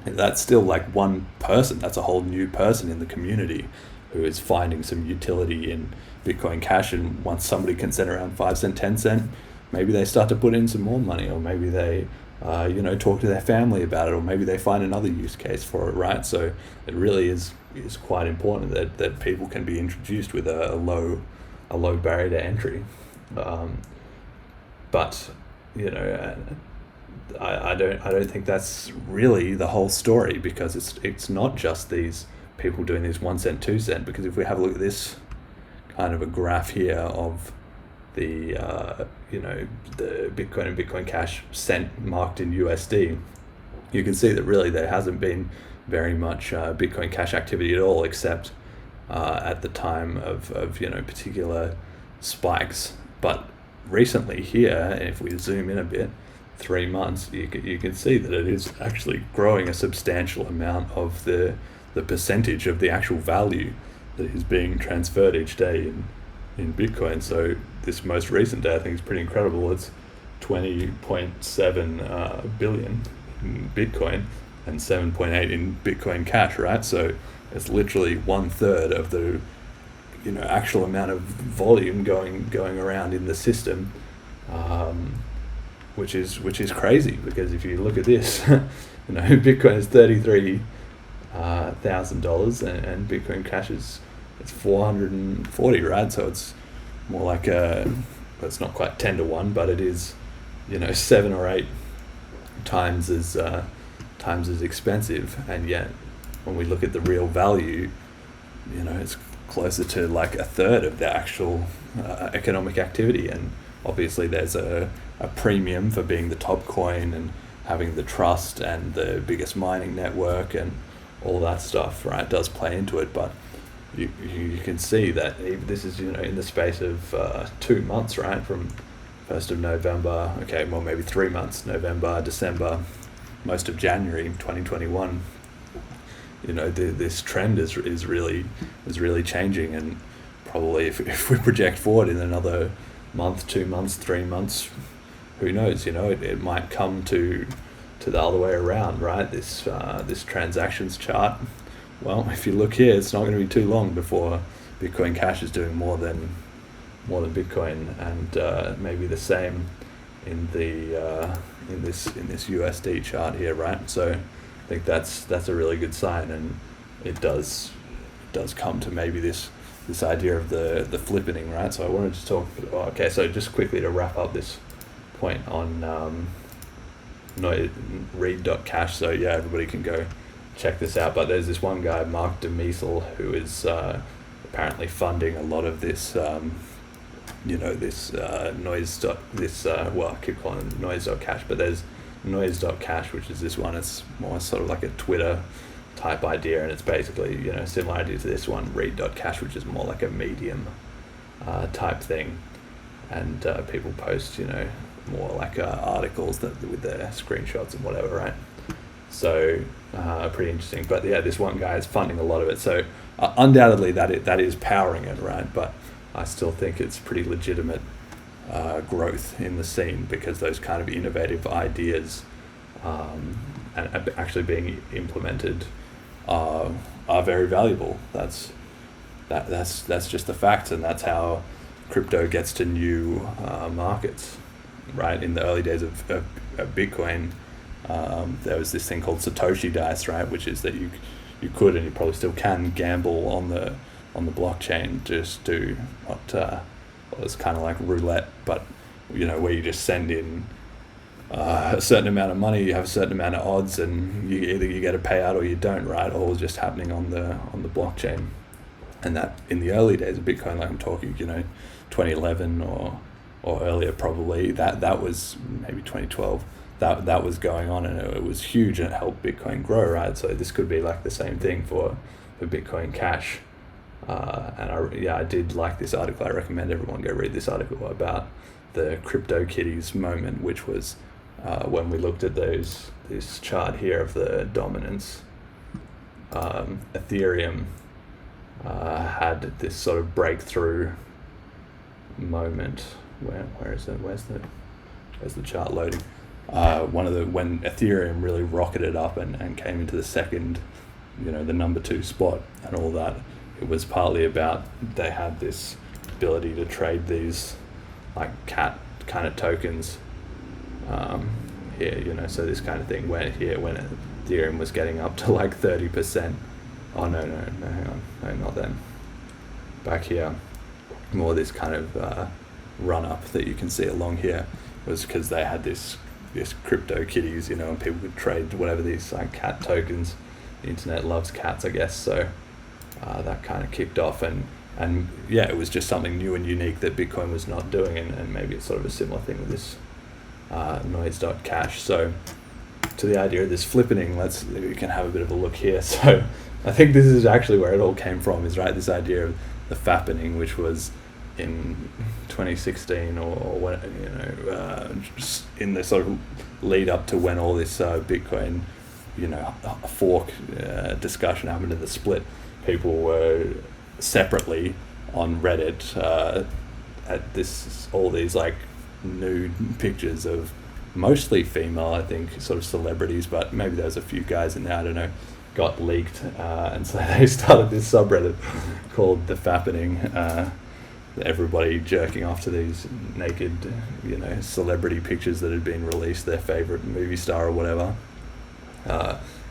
Speaker 1: That's still like one person. That's a whole new person in the community who is finding some utility in Bitcoin Cash. And once somebody can send around 5 cent, 10 cent, maybe they start to put in some more money, or maybe they talk to their family about it, or maybe they find another use case for it, right? So it really is quite important that people can be introduced with a low barrier to entry. But I don't think that's really the whole story, because it's not just these people doing these 1 cent, 2 cent. Because if we have a look at this kind of a graph here of the the Bitcoin and Bitcoin Cash cent marked in USD, you can see that really there hasn't been very much Bitcoin Cash activity at all, except at the time of particular spikes. But recently here, if we zoom in a bit, 3 months, you can see that it is actually growing a substantial amount of the percentage of the actual value that is being transferred each day in Bitcoin. So this most recent day, I think, is pretty incredible. It's 20.7 billion in Bitcoin and 7.8 in Bitcoin Cash, right? So it's literally 1/3 of the actual amount of volume going around in the system, which is crazy, because if you look at this, Bitcoin is $33,000 and Bitcoin Cash it's 440, right? So it's more like it's not quite 10 to 1, but it is 7 or 8 times as expensive. And yet when we look at the real value, it's closer to like 1/3 of the actual economic activity. And obviously there's a premium for being the top coin and having the trust and the biggest mining network and all that stuff, right? It does play into it, but you can see that this is in the space of 2 months, right? From 1st of November, okay, well maybe 3 months, November, December, most of January 2021, this trend is really changing, and probably if we project forward in another month, 2 months, 3 months, who knows? It might come to the other way around, right? This transactions chart. Well, if you look here, it's not going to be too long before Bitcoin Cash is doing more than Bitcoin, and maybe the same in this USD chart here, right? So I think that's a really good sign, and it does come to maybe this idea of the flippening, right? So I wanted to talk. Okay, so just quickly to wrap up this point on read.cash. So yeah, everybody can go check this out. But there's this one guy, Mark DeMiesel, who is apparently funding a lot of this. This noise. I keep calling it noise.cash, but there's noise.cash, which is this one. It's more sort of like a Twitter type idea, and it's basically similar idea to this one, read.cash, which is more like a medium type thing, and people post more like articles with their screenshots and whatever, right? So pretty interesting. But yeah, this one guy is funding a lot of it, so undoubtedly that is powering it, right? But I still think it's pretty legitimate growth in the scene, because those kind of innovative ideas and actually being implemented are very valuable. That's just the fact, and that's how crypto gets to new markets, right? In the early days of Bitcoin, there was this thing called Satoshi dice, right? Which is that you could, and you probably still can, gamble on the blockchain, just do what it's kind of like roulette, but where you just send in a certain amount of money, you have a certain amount of odds, and you get a payout or you don't, right? All just happening on the blockchain. And that in the early days of Bitcoin, like I'm talking 2011 or earlier, probably that was maybe 2012, that was going on, and it was huge, and it helped Bitcoin grow, right? So this could be like the same thing for Bitcoin Cash. And I did like this article. I recommend everyone go read this article about the CryptoKitties moment, which was when we looked at this chart here of the dominance. Ethereum had this sort of breakthrough moment. Where is it? Where's the chart loading? When Ethereum really rocketed up and came into the second, the number 2 spot and all that. It was partly about they had this ability to trade these like cat kind of tokens here, so this kind of thing went here when Ethereum was getting up to like 30%. Oh no, hang on, no, not then. Back here, more this kind of run up that you can see along here was because they had this CryptoKitties, and people could trade whatever these like cat tokens. The internet loves cats, I guess, so. That kind of kicked off, and yeah, it was just something new and unique that Bitcoin was not doing, and maybe it's sort of a similar thing with this noise.cash. So to the idea of this flippening, we can have a bit of a look here. So I think this is actually where it all came from, is right, this idea of the fappening, which was in 2016 or when, just in the sort of lead up to when all this Bitcoin fork discussion happened in the split. People were separately on Reddit at all these like nude pictures of mostly female, I think, sort of celebrities, but maybe there was a few guys in there, I don't know, got leaked, and so they started this subreddit called The Fappening, everybody jerking off to these naked, celebrity pictures that had been released, their favorite movie star or whatever.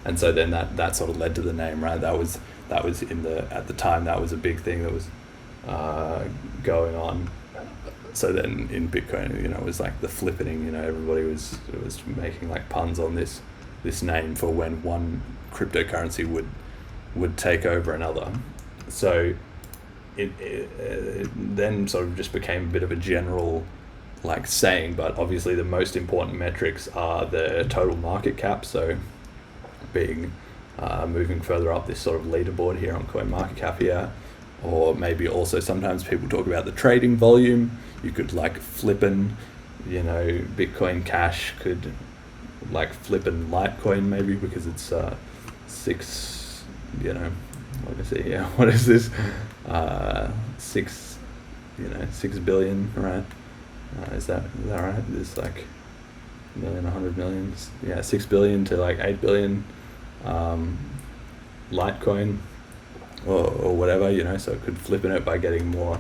Speaker 1: And so then that sort of led to the name, right? That was at the time, that was a big thing that was going on. So then in Bitcoin, it was like the flippening, everybody was making like puns on this name for when one cryptocurrency would take over another. So it then sort of just became a bit of a general like saying, but obviously the most important metrics are the total market cap. So being moving further up this sort of leaderboard here on CoinMarketCap here, or maybe also sometimes people talk about the trading volume. You could like Flippen, Bitcoin Cash could like flipping Litecoin maybe, because it's six, let me see, what is this? 6 billion, right? Is that right? There's like a million, 100 million, 6 billion to like 8 billion Litecoin or whatever, so it could flip in it by getting more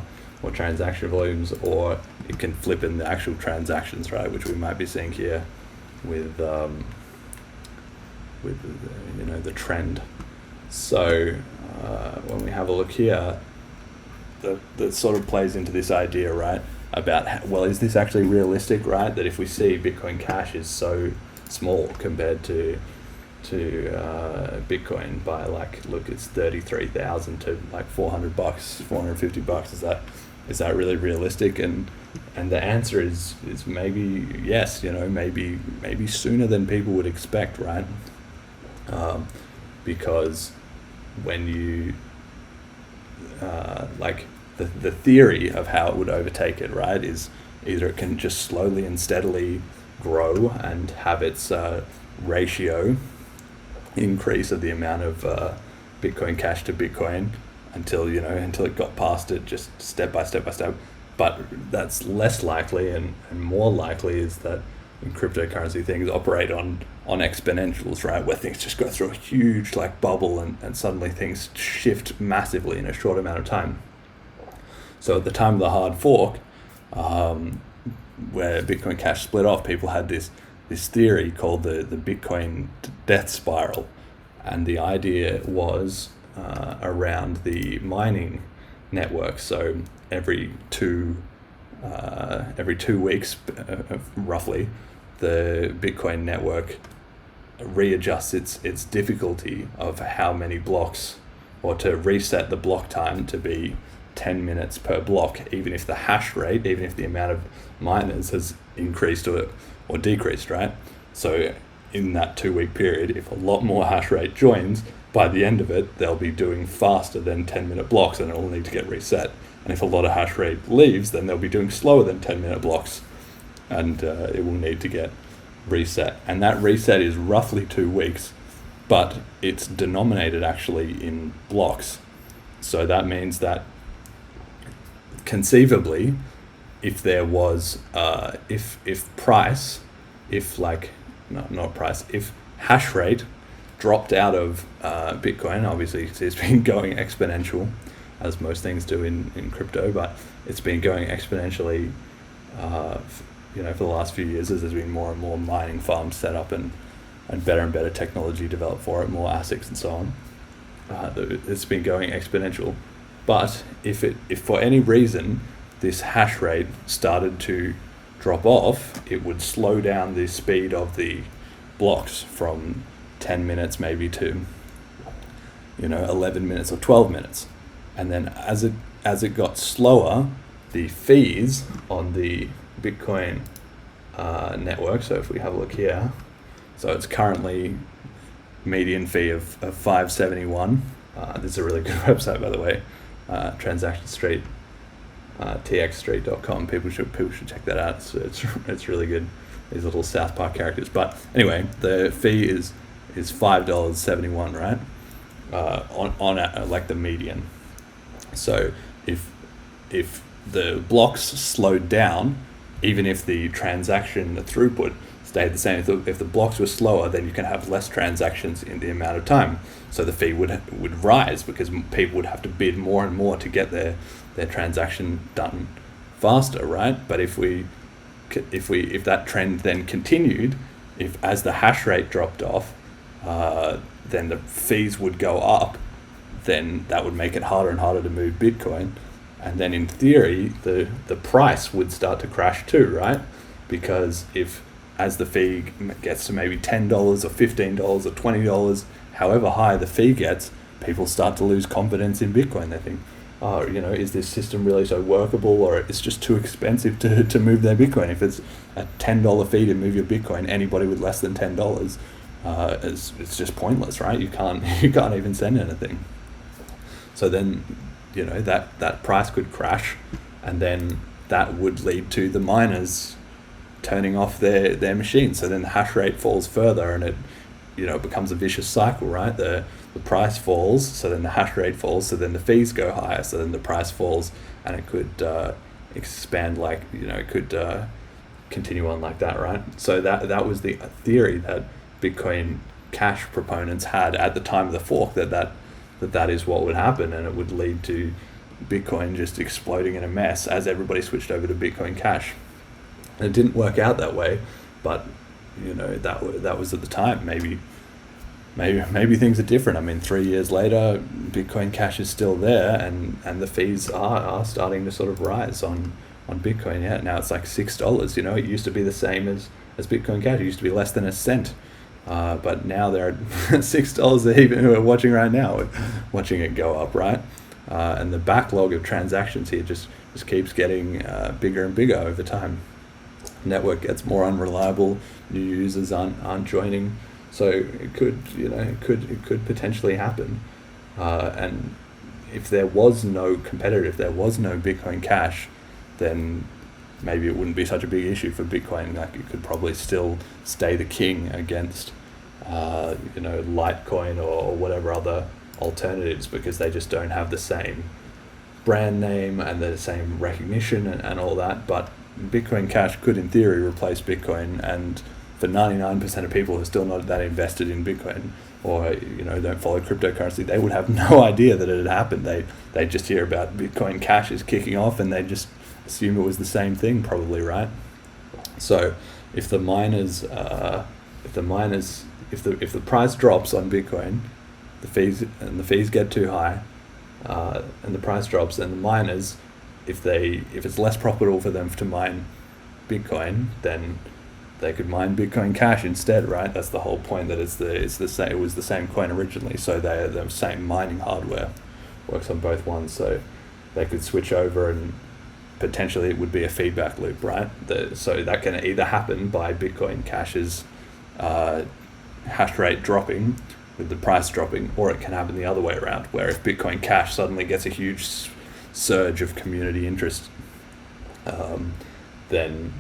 Speaker 1: transaction volumes, or it can flip in the actual transactions, right, which we might be seeing here with the trend. So when we have a look here, that sort of plays into this idea, right, about is this actually realistic, right, that if we see Bitcoin Cash is so small compared to Bitcoin by look, it's 33,000 to like $400, $450. Is that really realistic? And the answer is maybe yes. Maybe sooner than people would expect, right? Because when you the theory of how it would overtake it, right, is either it can just slowly and steadily grow and have its ratio increase of the amount of Bitcoin Cash to Bitcoin until it got past it, just step by step. But that's less likely, and more likely is that in cryptocurrency things operate on exponentials, right, where things just go through a huge bubble and suddenly things shift massively in a short amount of time. So at the time of the hard fork, where Bitcoin Cash split off, people had this theory called the Bitcoin death spiral, and the idea was around the mining network. So every 2 weeks, roughly, the Bitcoin network readjusts its difficulty of how many blocks, or to reset the block time to be 10 minutes per block, even if the hash rate, even if the amount of miners has increased or decreased, right? So in that 2-week period, if a lot more hash rate joins, by the end of it, they'll be doing faster than 10-minute blocks, and it'll need to get reset. And if a lot of hash rate leaves, then they'll be doing slower than 10-minute blocks, and it will need to get reset. And that reset is roughly 2 weeks, but it's denominated actually in blocks. So that means that conceivably, if there was if hash rate dropped out of Bitcoin, obviously it's been going exponential, as most things do in crypto, but it's been going exponentially for the last few years, as there's been more and more mining farms set up and better technology developed for it, more ASICs and so on. It's been going exponential. But if for any reason this hash rate started to drop off, it would slow down the speed of the blocks from 10 minutes maybe to 11 minutes or 12 minutes. And then as it got slower, the fees on the Bitcoin network, so if we have a look here, so it's currently median fee of $5.71. This is a really good website, by the way. Transaction Street, txstreet.com. People should check that out. It's really good. These little South Park characters. But anyway, the fee is $5.71, right? On like the median. So if the blocks slowed down, even if the throughput stayed the same, if the blocks were slower, then you can have less transactions in the amount of time. So the fee would rise, because people would have to bid more and more to get their transaction done faster, right? But if that trend then continued, as the hash rate dropped off, then the fees would go up. Then that would make it harder and harder to move Bitcoin, and then in theory the price would start to crash too, right? Because as the fee gets to maybe $10 or $15 or $20, however high the fee gets, people start to lose confidence in Bitcoin. They think, is this system really so workable, or it's just too expensive to move their Bitcoin? If it's a $10 fee to move your Bitcoin, anybody with less than $10, it's just pointless, right? You can't even send anything. So then, that price could crash, and then that would lead to the miners turning off their machine. So then the hash rate falls further, and it becomes a vicious cycle, right? The price falls, so then the hash rate falls, so then the fees go higher, so then the price falls, and it could expand, like, it could continue on like that, right? So that was the theory that Bitcoin Cash proponents had at the time of the fork, that is what would happen, and it would lead to Bitcoin just exploding in a mess as everybody switched over to Bitcoin Cash. And it didn't work out that way, but that was at the time. Maybe things are different. I mean, 3 years later, Bitcoin Cash is still there, and the fees are starting to sort of rise on Bitcoin. Yeah, now it's like $6. It used to be the same as Bitcoin Cash. It used to be less than a cent. But now they're at $6. Even we're watching right now, watching it go up, right? And the backlog of transactions here just keeps getting bigger and bigger over time. Network gets more unreliable. New users aren't joining, so it could potentially happen. And if there was no competitor, if there was no Bitcoin Cash, then maybe it wouldn't be such a big issue for Bitcoin. Like, it could probably still stay the king against Litecoin or whatever other alternatives, because they just don't have the same brand name and the same recognition and all that. But Bitcoin Cash could, in theory, replace Bitcoin, and for 99% of people who are still not that invested in Bitcoin, or don't follow cryptocurrency, they would have no idea that it had happened. They just hear about Bitcoin Cash is kicking off, and they just assume it was the same thing, probably, right? So if the price drops on Bitcoin, the fees get too high, and the price drops, and the miners, if it's less profitable for them to mine Bitcoin, then they could mine Bitcoin Cash instead, right? That's the whole point, that it was the same coin originally, so they're the same mining hardware, works on both ones, so they could switch over, and potentially it would be a feedback loop, right? So that can either happen by Bitcoin Cash's hash rate dropping with the price dropping, or it can happen the other way around, where if Bitcoin Cash suddenly gets a huge surge of community interest, then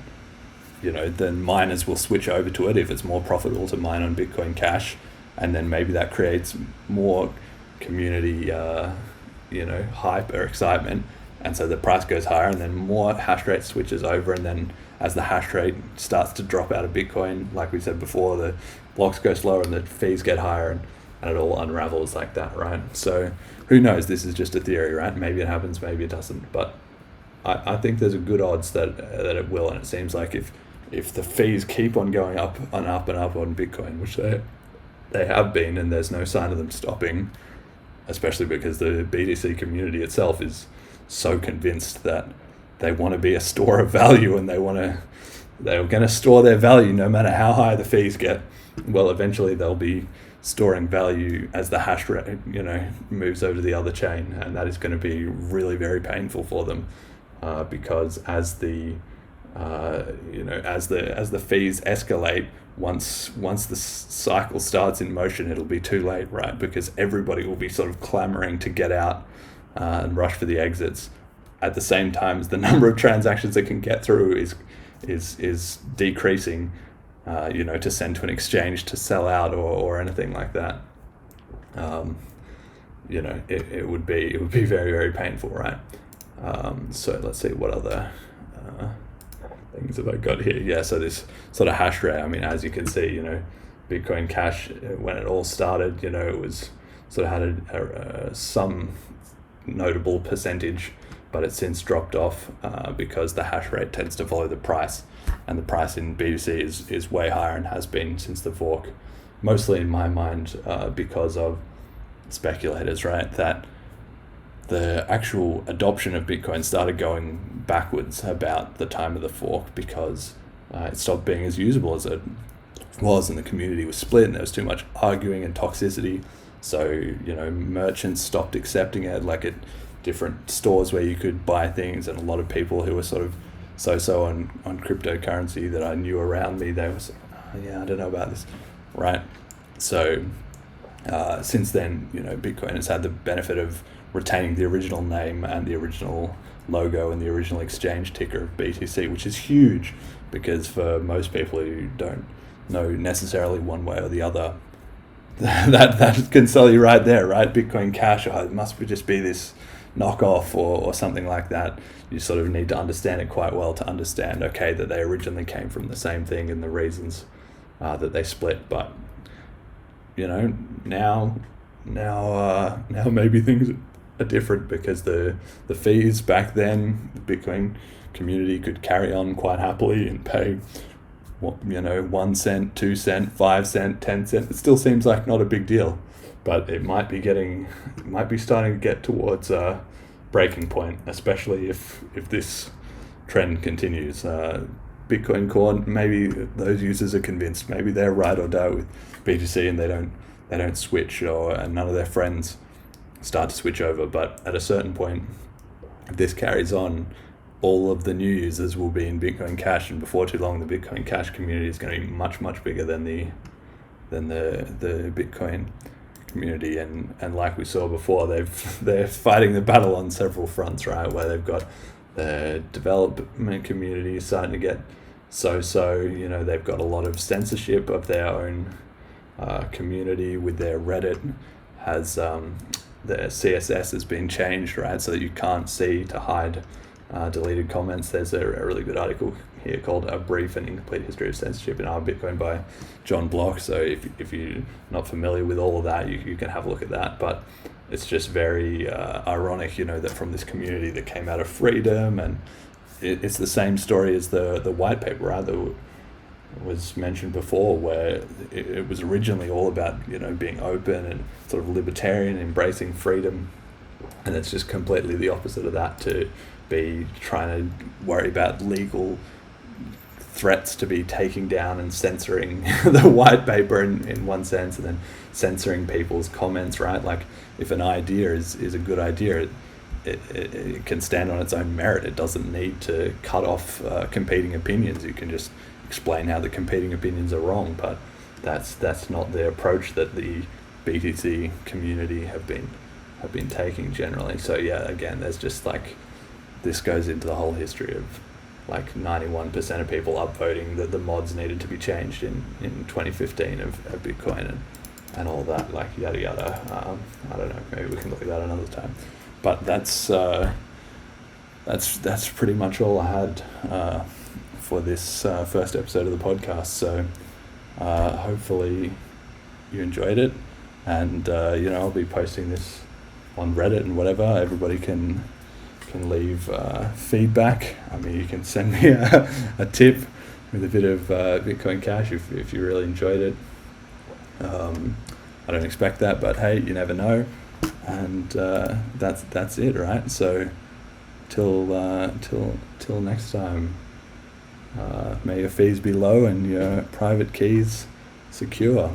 Speaker 1: miners will switch over to it if it's more profitable to mine on Bitcoin Cash, and then maybe that creates more community hype or excitement, and so the price goes higher, and then more hash rate switches over, and then as the hash rate starts to drop out of Bitcoin, like we said before, the blocks go slower and the fees get higher, and it all unravels like that, right? So who knows? This is just a theory, right? Maybe it happens, maybe it doesn't, but I think there's a good odds that it will, and it seems like if the fees keep on going up and up and up on Bitcoin, which they have been, and there's no sign of them stopping, especially because the BTC community itself is so convinced that they want to be a store of value, and they're going to store their value no matter how high the fees get. Well, eventually they'll be storing value as the hash rate moves over to the other chain, and that is going to be really very painful for them, because as the fees escalate, once the cycle starts in motion, it'll be too late, right? Because everybody will be sort of clamoring to get out and rush for the exits at the same time as the number of transactions it can get through is decreasing, to send to an exchange to sell out or anything like that. It would be very, very painful, right? So let's see, what other things have I got here? Yeah, so this sort of hash rate, I mean, as you can see, Bitcoin Cash, when it all started, it was sort of had some notable percentage, but it's since dropped off because the hash rate tends to follow the price, and the price in BTC is way higher and has been since the fork, mostly in my mind because of speculators, right? That the actual adoption of Bitcoin started going backwards about the time of the fork, because it stopped being as usable as it was, and the community was split, and there was too much arguing and toxicity. So merchants stopped accepting it, like at different stores where you could buy things, and a lot of people who were sort of so on cryptocurrency that I knew around me, they were I don't know about this, right? So since then, Bitcoin has had the benefit of retaining the original name and the original logo and the original exchange ticker of BTC, which is huge because for most people who don't know necessarily one way or the other, that can sell you right there, right? Bitcoin Cash, it must just be this knockoff or something like that. You sort of need to understand it quite well to understand, okay, that they originally came from the same thing and the reasons that they split. But now maybe things are different because the fees back then, the Bitcoin community could carry on quite happily and pay 1 cent, 2 cent, 5 cent, 10 cent. It still seems like not a big deal, but it might be starting to get towards a breaking point, especially if this trend continues. Bitcoin Core, maybe those users are convinced, maybe they're ride or die with BTC and they don't switch, and none of their friends start to switch over. But at a certain point, if this carries on, all of the new users will be in Bitcoin Cash, and before too long, the Bitcoin Cash community is going to be much, much bigger than the Bitcoin community. And like we saw before, they're fighting the battle on several fronts, right? Where they've got the development community starting to get they've got a lot of censorship of their own community with their Reddit has their CSS has been changed, right? So that you can't see to hide deleted comments. There's a really good article here called A Brief and Incomplete History of Censorship in Our Bitcoin by John Block. So if you're not familiar with all of that, you can have a look at that. But it's just very ironic, that from this community that came out of freedom, and it's the same story as the white paper, right? That was mentioned before, where it was originally all about, being open and sort of libertarian, embracing freedom. And it's just completely the opposite of that, to be trying to worry about legal threats to be taking down and censoring the white paper in one sense, and then censoring people's comments, right? Like, if an idea is a good idea, it can stand on its own merit. It doesn't need to cut off competing opinions. You can just explain how the competing opinions are wrong, but that's not the approach that the BTC community have been taking generally. So yeah, again, there's just this goes into the whole history of 91% of people upvoting that the mods needed to be changed in 2015 of Bitcoin and all that, yada yada. I don't know, maybe we can look at that another time. But that's pretty much all I had for this first episode of the podcast. So hopefully you enjoyed it, and I'll be posting this on Reddit and whatever. Everybody can leave feedback. I mean, you can send me a tip with a bit of Bitcoin Cash if you really enjoyed it. I don't expect that, but hey, you never know. And that's it, right? So till next time, may your fees be low and your private keys secure.